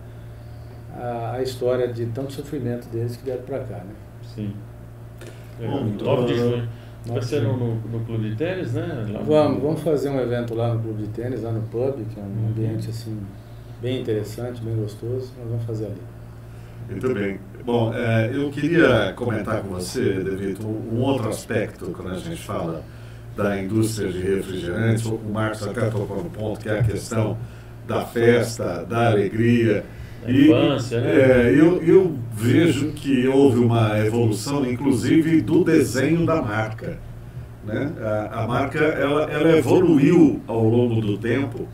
a história de tanto sofrimento deles que vieram para cá, né? Sim. Bom, 9 de junho. Vai 9 de ser junho. no clube de tênis, né? Lá Vamos fazer um evento lá no clube de tênis, lá no pub, que é um ambiente assim bem interessante, bem gostoso. Nós vamos fazer ali. Muito bem. Bom, eu queria comentar com você, Devito, um outro aspecto quando a gente fala da indústria de refrigerantes. O Marcos até tocou no ponto, que é a questão da festa, da alegria. Da infância, né? Eu vejo que houve uma evolução, inclusive, do desenho da marca. Né? A marca ela evoluiu ao longo do tempo.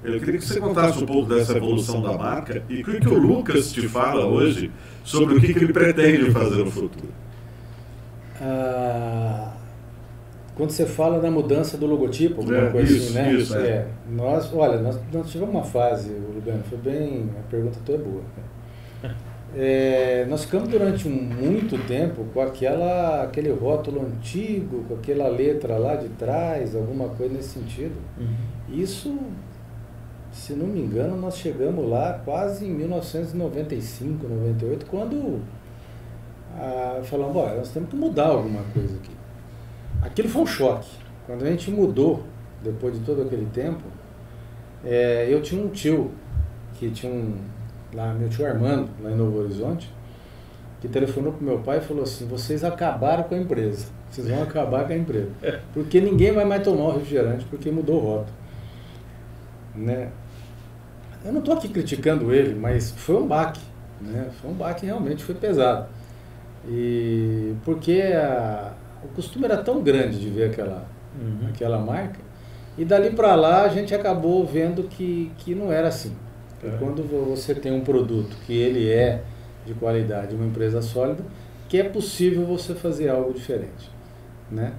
Eu queria que você contasse um pouco dessa evolução da marca e o que o Lucas te fala hoje sobre o que ele pretende fazer no futuro. Quando você fala da mudança do logotipo, alguma coisa isso, assim, né? isso, Nós tivemos uma fase, Lugano, foi bem, a pergunta toda é boa. Nós ficamos durante muito tempo com aquele rótulo antigo, com aquela letra lá de trás, alguma coisa nesse sentido. Isso, se não me engano, nós chegamos lá quase em 1995, 98, quando falamos, nós temos que mudar alguma coisa aqui. Aquilo foi um choque. Quando a gente mudou, depois de todo aquele tempo, eu tinha um tio, meu tio Armando, lá em Novo Horizonte, que telefonou para meu pai e falou assim, vocês acabaram com a empresa, vocês vão acabar com a empresa, porque ninguém vai mais tomar o refrigerante, porque mudou o rótulo. Né? eu não estou aqui criticando ele, mas foi um baque, né? Foi um baque, realmente foi pesado. E porque o costume era tão grande de ver aquela marca, e dali para lá a gente acabou vendo que não era assim. Quando você tem um produto que ele é de qualidade, uma empresa sólida, que é possível você fazer algo diferente, né?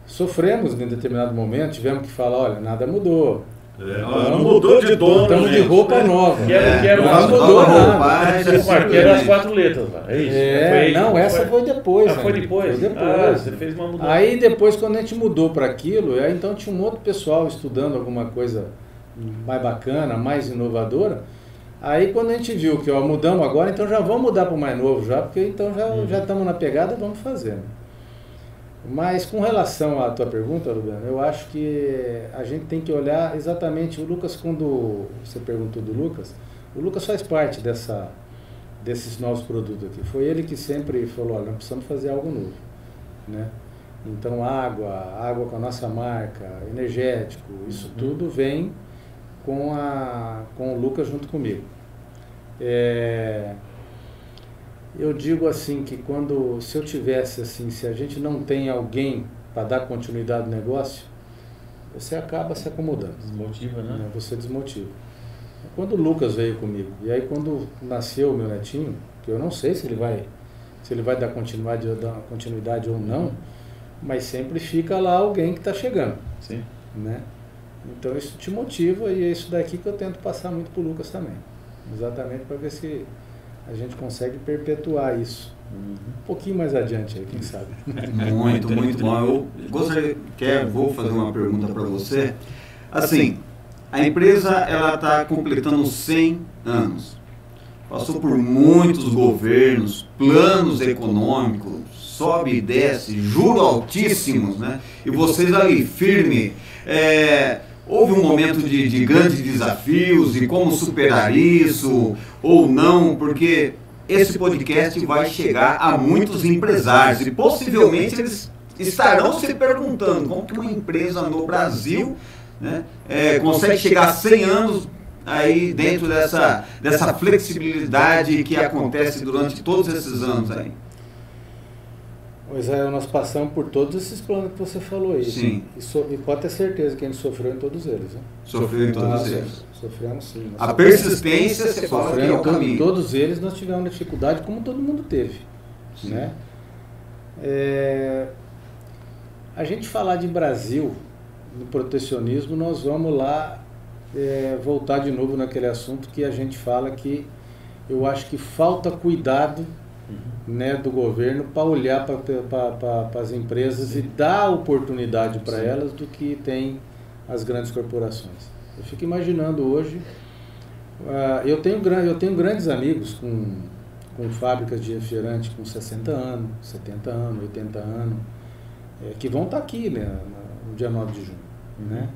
Sofremos em determinado momento, tivemos que falar, olha, nada mudou. Não mudou de dono. Estamos de roupa nova. Não mudou nada. Que era as 4 letras, é isso? Essa foi depois. Foi depois? Foi depois. Você fez uma mudança. Aí depois, quando a gente mudou para aquilo, aí então tinha um outro pessoal estudando alguma coisa mais bacana, mais inovadora. Aí quando a gente viu que mudamos agora, então já vamos mudar para o mais novo, porque então já estamos na pegada, vamos fazer. Né? Mas com relação à tua pergunta, Luciano, eu acho que a gente tem que olhar exatamente, o Lucas, quando você perguntou do Lucas, o Lucas faz parte desses novos produtos aqui. Foi ele que sempre falou, olha, nós precisamos fazer algo novo, né? Então água com a nossa marca, energético, isso tudo vem com o Lucas junto comigo. Eu digo assim que se eu tivesse assim, se a gente não tem alguém para dar continuidade no negócio, você acaba se acomodando. Desmotiva, né? Você desmotiva. Quando o Lucas veio comigo, e aí quando nasceu o meu netinho, que eu não sei se ele vai dar continuidade ou não, mas sempre fica lá alguém que está chegando. Sim. Né? Então isso te motiva e é isso daqui que eu tento passar muito para o Lucas também. Exatamente para ver se a gente consegue perpetuar isso. Um pouquinho mais adiante aí, quem sabe. Muito, muito bom. Vou fazer uma pergunta para você. Assim, a empresa ela está completando 100 anos. Passou por muitos governos, planos econômicos, sobe e desce, juros altíssimos, né? E vocês ali, firme. Houve um momento de grandes desafios e como superar isso ou não, porque esse podcast vai chegar a muitos empresários e possivelmente eles estarão se perguntando como que uma empresa no Brasil, né, consegue chegar a 100 anos aí dentro dessa flexibilidade que acontece durante todos esses anos aí. Pois nós passamos por todos esses planos que você falou aí. Sim. E pode ter certeza que a gente sofreu em todos eles. Né? Sofreu em todos eles. Sofremos sim. A persistência, você fala que é o caminho. Em todos eles nós tivemos dificuldade, como todo mundo teve. Né? A gente falar de Brasil, no protecionismo, nós vamos lá voltar de novo naquele assunto que a gente fala que eu acho que falta cuidado, né, do governo para olhar para as empresas e dar oportunidade para elas do que tem as grandes corporações. Eu fico imaginando hoje, eu tenho grandes amigos com fábricas de refrigerante com 60 anos, 70 anos, 80 anos, que vão estar aqui, né, no dia 9 de junho. Né?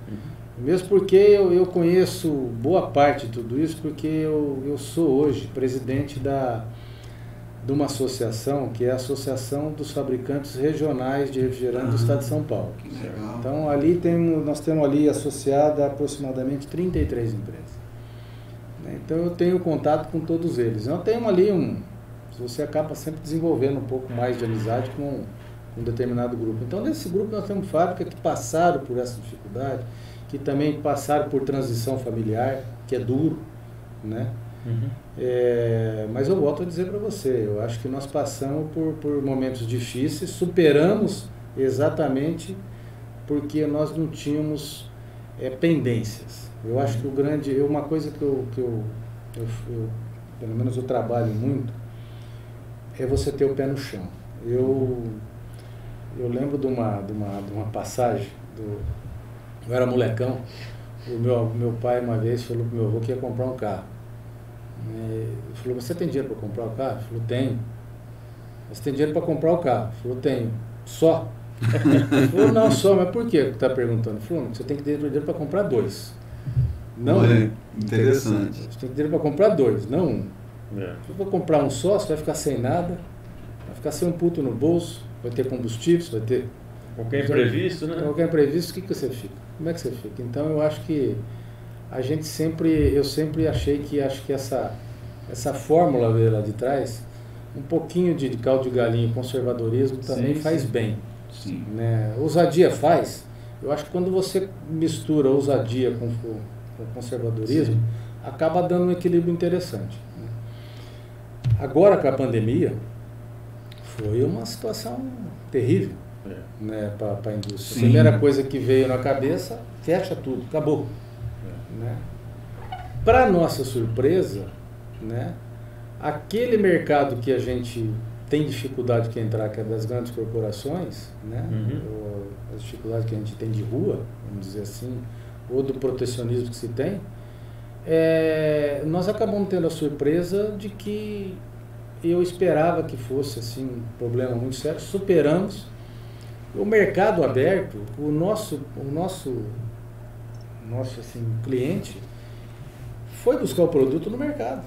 Mesmo porque eu conheço boa parte de tudo isso, porque eu sou hoje presidente de uma associação, que é a Associação dos Fabricantes Regionais de Refrigerante do Estado de São Paulo. Legal. Então ali nós temos ali associada aproximadamente 33 empresas. Então eu tenho contato com todos eles. Então tem ali você acaba sempre desenvolvendo um pouco mais de amizade com um determinado grupo. Então nesse grupo nós temos fábricas que passaram por essa dificuldade, que também passaram por transição familiar, que é duro, né? Mas eu volto a dizer para você, eu acho que nós passamos por momentos difíceis, superamos exatamente porque nós não tínhamos pendências. Eu acho que uma coisa que eu pelo menos eu trabalho muito, é você ter o pé no chão. Eu lembro de uma passagem, eu era molecão, o meu pai uma vez falou para o meu avô que ia comprar um carro. Ele falou, você tem dinheiro para comprar o carro? Ele falou, tenho. Você tem dinheiro para comprar o carro? Ele falou, tenho. Só? Ele falou, não, só, mas por que está perguntando? Ele falou, você tem que ter dinheiro para comprar 2. Não um. Interessante. Você tem que ter dinheiro para comprar 2, não um. Se for comprar um só, você vai ficar sem nada, vai ficar sem um puto no bolso, vai ter combustível, vai ter... Qualquer imprevisto, né? Qualquer imprevisto, o que você fica? Como é que você fica? Então eu acho que eu sempre achei que essa fórmula veio lá de trás, um pouquinho de caldo de galinha e conservadorismo também faz bem. Sim. Né? Ousadia faz. Eu acho que quando você mistura ousadia com conservadorismo, acaba dando um equilíbrio interessante. Né? Agora com a pandemia, foi uma situação terrível, né, para a indústria. A primeira coisa que veio na cabeça, fecha tudo, acabou. Né? Para nossa surpresa, né, aquele mercado que a gente tem dificuldade de entrar, que é das grandes corporações, né, ou as dificuldades que a gente tem de rua, vamos dizer assim, ou do protecionismo que se tem, nós acabamos tendo a surpresa de que eu esperava que fosse assim, um problema muito sério, superamos. O mercado aberto, o nosso assim, cliente foi buscar o produto no mercado.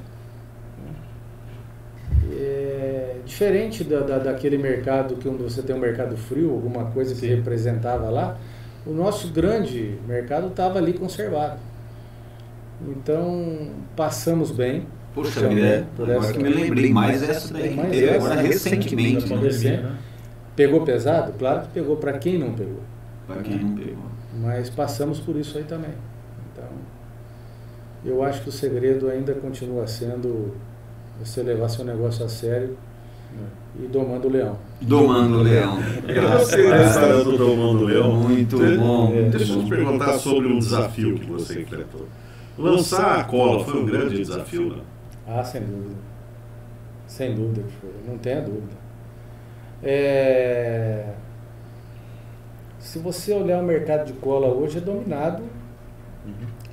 Diferente daquele mercado que você tem um mercado frio, alguma coisa que representava lá, o nosso grande mercado estava ali conservado. Então, passamos bem. Poxa vida, agora que me lembrei mais essa daí, que teve agora recentemente. Né? Pegou pesado? Claro que pegou para quem não pegou. Para quem não pegou. Mas passamos por isso aí também. Então, eu acho que o segredo ainda continua sendo você levar seu negócio a sério e domando o leão. Domando o leão. Eu gostei da história do Domando o Leão. Muito bom. Deixa eu te perguntar sobre um desafio que você enfrentou. Lançar a cola foi um grande desafio, não? Ah, sem dúvida. Sem dúvida que foi. Não tenha dúvida. Se você olhar o mercado de cola hoje, é dominado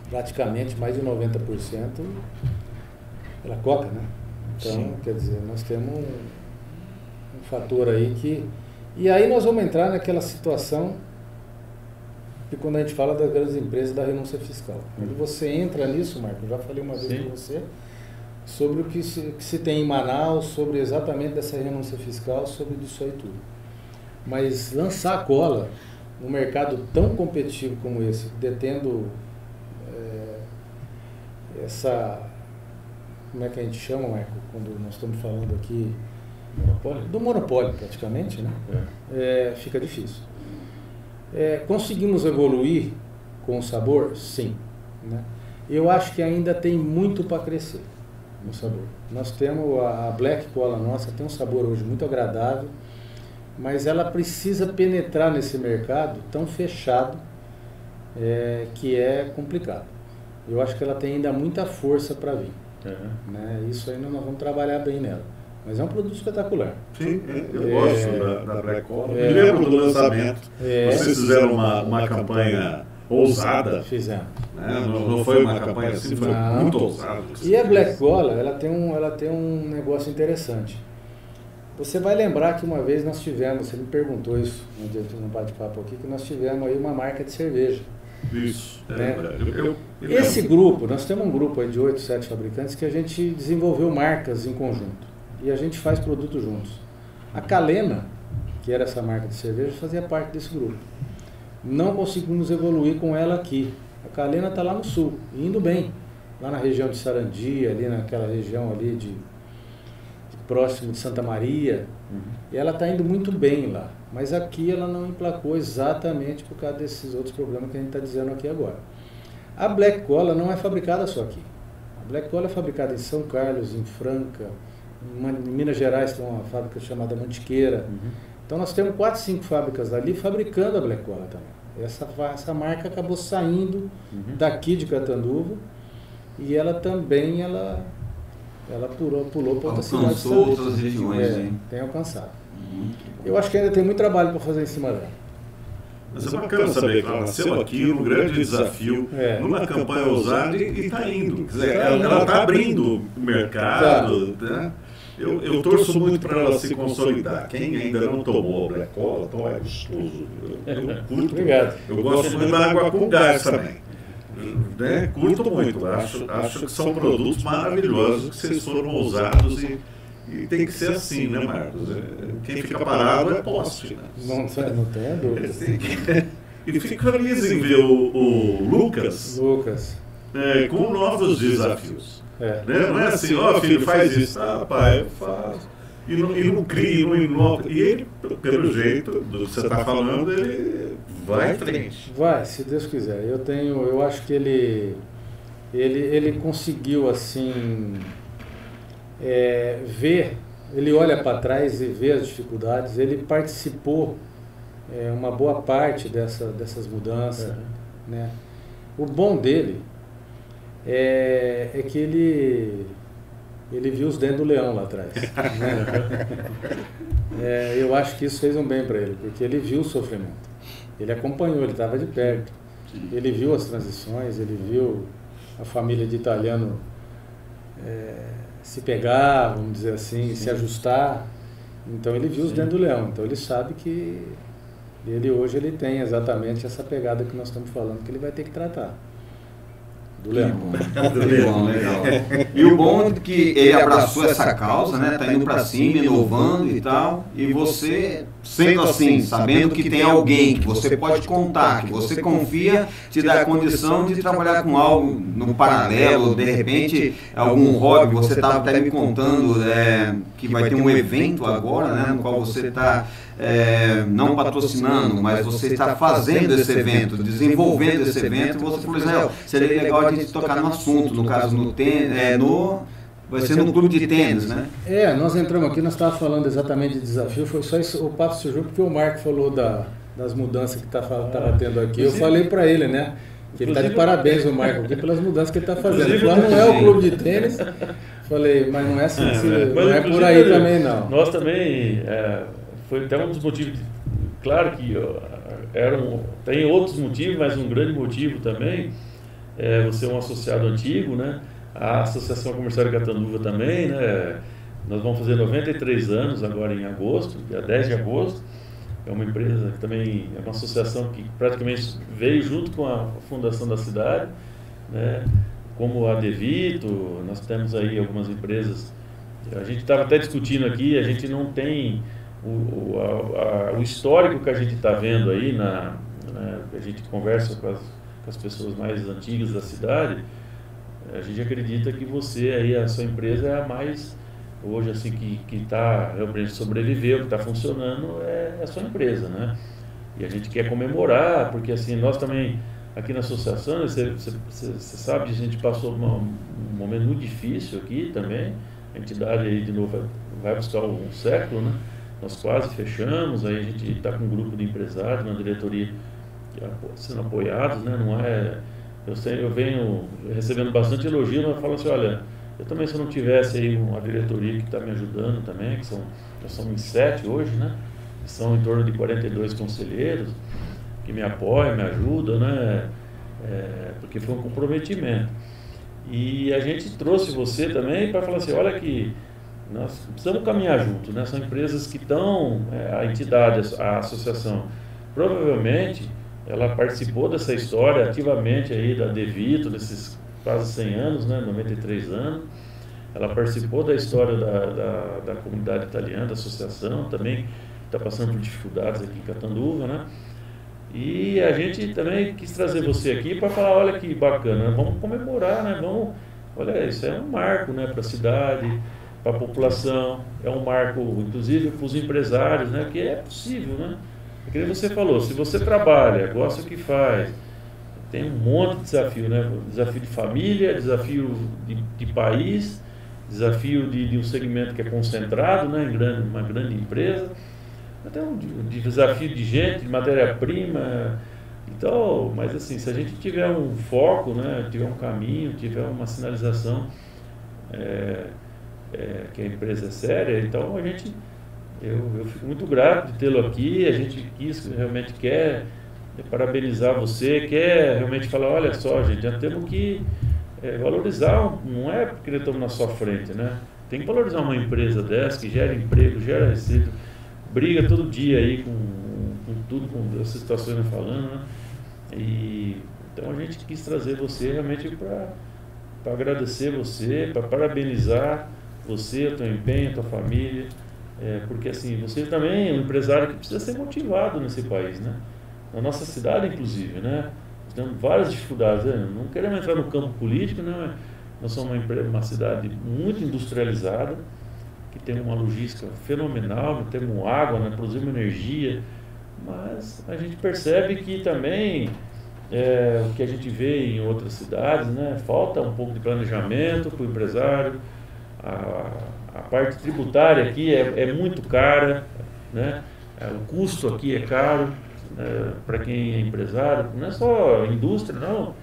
praticamente mais de 90% pela Coca, né? Então, quer dizer, nós temos um fator aí que... E aí nós vamos entrar naquela situação que quando a gente fala das grandes empresas da renúncia fiscal. Quando você entra nisso, Marco, eu já falei uma vez com você, sobre o que se tem em Manaus, sobre exatamente dessa renúncia fiscal, sobre isso aí tudo. Mas lançar a cola num mercado tão competitivo como esse, detendo essa... Como é que a gente chama, Marco, quando nós estamos falando aqui do monopólio praticamente, né? Fica difícil. Conseguimos evoluir com o sabor? Sim. Né? Eu acho que ainda tem muito para crescer no sabor. Nós temos a Black Cola nossa, tem um sabor hoje muito agradável, mas ela precisa penetrar nesse mercado tão fechado que é complicado. Eu acho que ela tem ainda muita força para vir. Né? Isso aí nós vamos trabalhar bem nela. Mas é um produto espetacular. Sim, eu gosto da Black Cola. Me lembro do lançamento. Vocês fizeram uma campanha ousada. Fizemos. Né? Não foi uma campanha assim, foi muito ousada. E a Black Cola, ela tem um negócio interessante. Você vai lembrar que uma vez nós tivemos, você me perguntou isso no bate-papo aqui, que nós tivemos aí uma marca de cerveja. Isso. Né? Esse grupo, nós temos um grupo aí de 8, 7 fabricantes que a gente desenvolveu marcas em conjunto. E a gente faz produto juntos. A Calena, que era essa marca de cerveja, fazia parte desse grupo. Não conseguimos evoluir com ela aqui. A Calena está lá no sul, indo bem. Lá na região de Sarandi, ali naquela região ali de próximo de Santa Maria. E ela está indo muito bem lá. Mas aqui ela não emplacou exatamente por causa desses outros problemas que a gente está dizendo aqui agora. A Black Cola não é fabricada só aqui. A Black Cola é fabricada em São Carlos, em Franca, em Minas Gerais tem uma fábrica chamada Mantiqueira. Então nós temos 4, 5 fábricas ali fabricando a Black Cola também. Essa marca acabou saindo daqui de Catanduva e ela também ela pulou para outras cidades. Alcançou outras regiões, hein? Tem alcançado. Eu acho que ainda tem muito trabalho para fazer em cima dela. Mas é bacana saber que ela nasceu aqui, um grande desafio, numa campanha ousada e está indo. Quer dizer, ela está abrindo o mercado. Né? Eu torço muito para ela se consolidar. Quem ainda não tomou a Black Cola, então é gostoso. Eu curto. Obrigado. Eu gosto muito da água com gás também. Né? Curto muito. Acho que são produtos maravilhosos, que vocês foram ousados e tem que ser assim, né, Marcos? Quem fica parado é poste. Né? Não tem dúvida. E fico feliz em ver o Lucas. com novos desafios. É. Né? Não é assim, ó filho, faz isso. Ah, pai, eu faço. E não cria, não inova. E ele, pelo jeito do que você está falando, ele vai em frente. Vai, se Deus quiser. Eu acho que ele conseguiu, assim, ver, ele olha para trás e vê as dificuldades, ele participou uma boa parte dessas mudanças, né? O bom dele é que ele viu os dentes do leão lá atrás. Né? Eu acho que isso fez um bem para ele, porque ele viu o sofrimento. Ele acompanhou, ele estava de perto. Ele viu as transições, ele viu a família de italiano se pegar, vamos dizer assim, se ajustar. Então ele viu os dentes do leão. Então ele sabe que hoje ele tem exatamente essa pegada que nós estamos falando, que ele vai ter que tratar. Do leão. Do leão, legal. E o bom é que ele abraçou essa causa, né? Tá indo para cima, inovando e tal. E você, sendo assim, sabendo que tem alguém que você pode contar, que você confia, te dá a condição de trabalhar com algo no paralelo, de repente, algum hobby. Você estava até me contando que vai ter um evento agora, né? No qual você está não patrocinando, mas você está fazendo esse evento, desenvolvendo esse evento. E você falou, Israel, seria legal a gente tocar no assunto, no caso no tênis, vai ser no clube de tênis, né? Nós entramos aqui, nós estávamos falando exatamente de desafio, foi só isso, o papo surgiu porque o Marco falou das mudanças que estava tendo aqui. Eu falei para ele, né? Que ele está de parabéns, o Marco, aqui pelas mudanças que ele está fazendo. Ele falou, não é o clube de tênis. Falei, mas não é assim, não é por aí também, não. Nós também, foi até um dos motivos, claro que tem outros motivos, mas um grande motivo também você é um associado antigo, né? A Associação Comercial de Catanduva também, né? Nós vamos fazer 93 anos agora em agosto, dia 10 de agosto. É uma empresa que também é uma associação que praticamente veio junto com a fundação da cidade, né? Como a Devito, nós temos aí algumas empresas. A gente estava até discutindo aqui, a gente não tem o histórico que a gente está vendo aí, a gente conversa com as pessoas mais antigas da cidade. A gente acredita que você aí, a sua empresa é a mais, hoje assim, que está realmente sobreviveu, que está funcionando, é a sua empresa, né? E a gente quer comemorar, porque assim, nós também, aqui na associação, você sabe, a gente passou um momento muito difícil aqui também, a entidade aí de novo vai buscar um século, né? Nós quase fechamos, aí a gente está com um grupo de empresários, uma diretoria sendo apoiados, né? Não é... Eu venho recebendo bastante elogio, mas falo assim, olha, eu também, se eu não tivesse aí uma diretoria que está me ajudando também, nós somos 7 hoje, né? São em torno de 42 conselheiros que me apoiam, me ajudam, né? Porque foi um comprometimento. E a gente trouxe você também para falar assim, olha que nós precisamos caminhar junto, né? São empresas que estão, a entidade, a associação, provavelmente ela participou dessa história ativamente aí da Devito, desses quase 100 anos, né? 93 anos. Ela participou da história da comunidade italiana, da associação, também está passando por dificuldades aqui em Catanduva, né? E a gente também quis trazer você aqui para falar, olha que bacana, né? Vamos comemorar, né? Olha, isso é um marco, né, para a cidade, para a população, é um marco, inclusive, para os empresários, né? Que é possível, né? É que você falou, se você trabalha, gosta do que faz, tem um monte de desafio, né? Desafio de família, desafio de país, desafio de um segmento que é concentrado, né, em uma grande empresa, até um desafio de gente, de matéria-prima. Então, mas assim, se a gente tiver um foco, né, tiver um caminho, tiver uma sinalização que a empresa é séria, então eu fico muito grato de tê-lo aqui. A gente realmente quer parabenizar você, quer realmente falar, olha só, gente, já temos que valorizar, não é porque estamos na sua frente, né? Tem que valorizar uma empresa dessa que gera emprego, gera receita, briga todo dia aí com tudo, com essas situações que eu falando, né? E então a gente quis trazer você realmente para agradecer você, para parabenizar você, o teu empenho, a tua família, porque assim, você também é um empresário que precisa ser motivado nesse país, né? Na nossa cidade, inclusive, né? Nós temos várias dificuldades, né? Não queremos entrar no campo político, né? Nós somos uma cidade muito industrializada, que tem uma logística fenomenal, temos água, né? Produzimos energia, mas a gente percebe que também o que a gente vê em outras cidades, né? Falta um pouco de planejamento para o empresário, a parte tributária aqui é muito cara, né? O custo aqui é caro para quem é empresário, não é só indústria, não.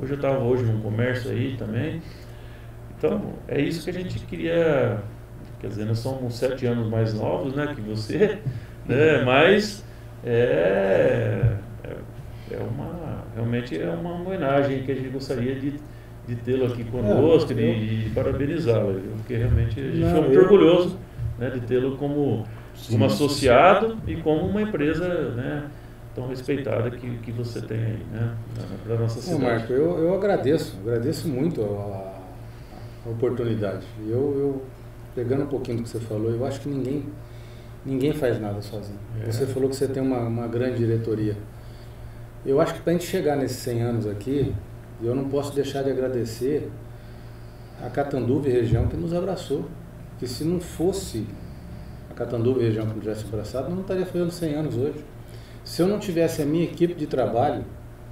Hoje eu estava num comércio aí também. Então, é isso que a gente queria. Quer dizer, nós somos 7 anos mais novos, né, que você, né, mas realmente é uma homenagem que a gente gostaria de tê-lo aqui conosco e parabenizá-lo, porque realmente a gente foi muito orgulhoso, né, de tê-lo como associado e como uma empresa, né, tão respeitada que você tem aí, né, para a nossa cidade. Marco, eu agradeço muito a oportunidade. Eu pegando um pouquinho do que você falou, eu acho que ninguém faz nada sozinho. Você falou que você tem uma grande diretoria. Eu acho que para a gente chegar nesses 100 anos aqui, eu não posso deixar de agradecer a Catanduva e região que nos abraçou. Que se não fosse a Catanduva e região que nos tivesse abraçado, eu não estaria fazendo 100 anos hoje. Se eu não tivesse a minha equipe de trabalho,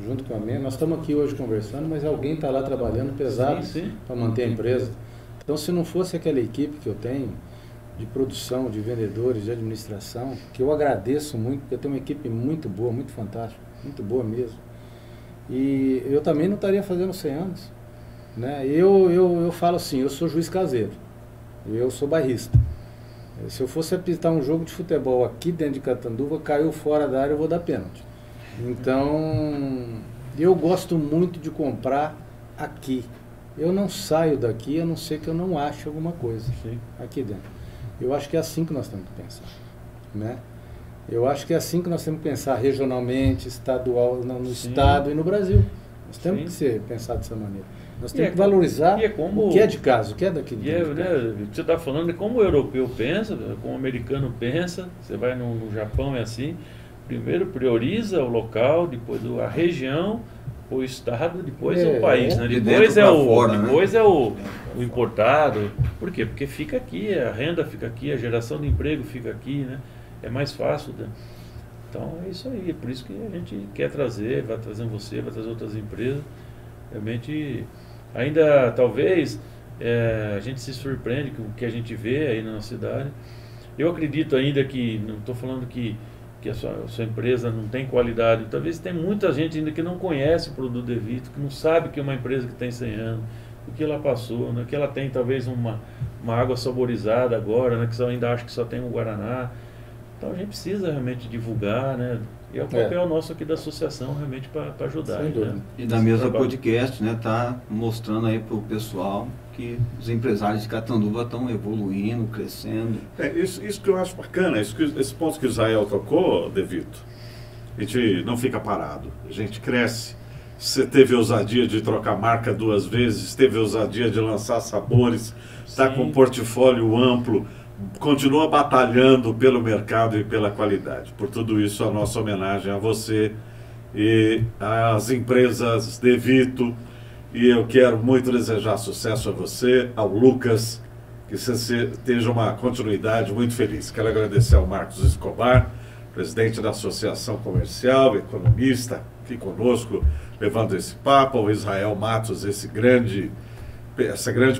junto com a minha, nós estamos aqui hoje conversando, mas alguém está lá trabalhando pesado para manter a empresa. Então, se não fosse aquela equipe que eu tenho, de produção, de vendedores, de administração, que eu agradeço muito, porque eu tenho uma equipe muito boa, muito fantástica, muito boa mesmo. E eu também não estaria fazendo 100 anos. Né? Eu falo assim, eu sou juiz caseiro, eu sou bairrista. Se eu fosse apitar um jogo de futebol aqui dentro de Catanduva, caiu fora da área, eu vou dar pênalti. Então, eu gosto muito de comprar aqui. Eu não saio daqui a não ser que eu não ache alguma coisa aqui dentro. Eu acho que é assim que nós temos que pensar, né? Eu acho que é assim que nós temos que pensar regionalmente, estadual, no estado e no Brasil. Nós temos que ser pensar dessa maneira. Nós temos que valorizar o que é de casa, o que é daqui de dentro. Você está falando é como o europeu pensa, como o americano pensa. Você vai no Japão, é assim. Primeiro prioriza o local, depois a região, o estado, depois o país, né? Depois é o importado. Por quê? Porque fica aqui, a renda fica aqui, a geração de emprego fica aqui, né? É mais fácil, né? Então é isso aí, é por isso que a gente quer trazer, vai trazendo você, vai trazer outras empresas. Realmente, ainda talvez a gente se surpreende com o que a gente vê aí na nossa cidade. Eu acredito ainda que, não estou falando que a sua empresa não tem qualidade, talvez tem muita gente ainda que não conhece o produto DeVito, que não sabe que é uma empresa que tem 100 anos, o que ela passou, né? Que ela tem talvez uma água saborizada agora, né? Que você ainda acha que só tem um Guaraná. Então a gente precisa realmente divulgar, né? E é o papel nosso aqui da associação realmente para ajudar. Né? E da mesa podcast, né? Tá mostrando aí para o pessoal que os empresários de Catanduva estão evoluindo, crescendo. Isso que eu acho bacana, esse ponto que o Israel tocou, DeVito. A gente não fica parado, a gente cresce. Você teve ousadia de trocar marca 2 vezes, teve ousadia de lançar sabores, está com um portfólio amplo, continua batalhando pelo mercado e pela qualidade. Por tudo isso, a nossa homenagem a você e às empresas DeVito. E eu quero muito desejar sucesso a você, ao Lucas, que você tenha uma continuidade muito feliz. Quero agradecer ao Marcos Escobar, presidente da Associação Comercial, economista, aqui conosco, levando esse papo, ao Israel Matos, essa grande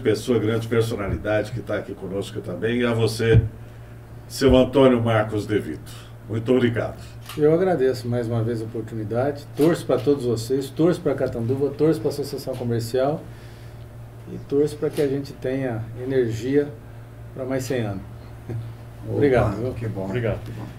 pessoa, grande personalidade que está aqui conosco também, e a você, seu Antônio Marcos DeVito. Muito obrigado. Eu agradeço mais uma vez a oportunidade, torço para todos vocês, torço para Catanduva, torço para a Associação Comercial e torço para que a gente tenha energia para mais 100 anos. Obrigado. Que bom. Obrigado.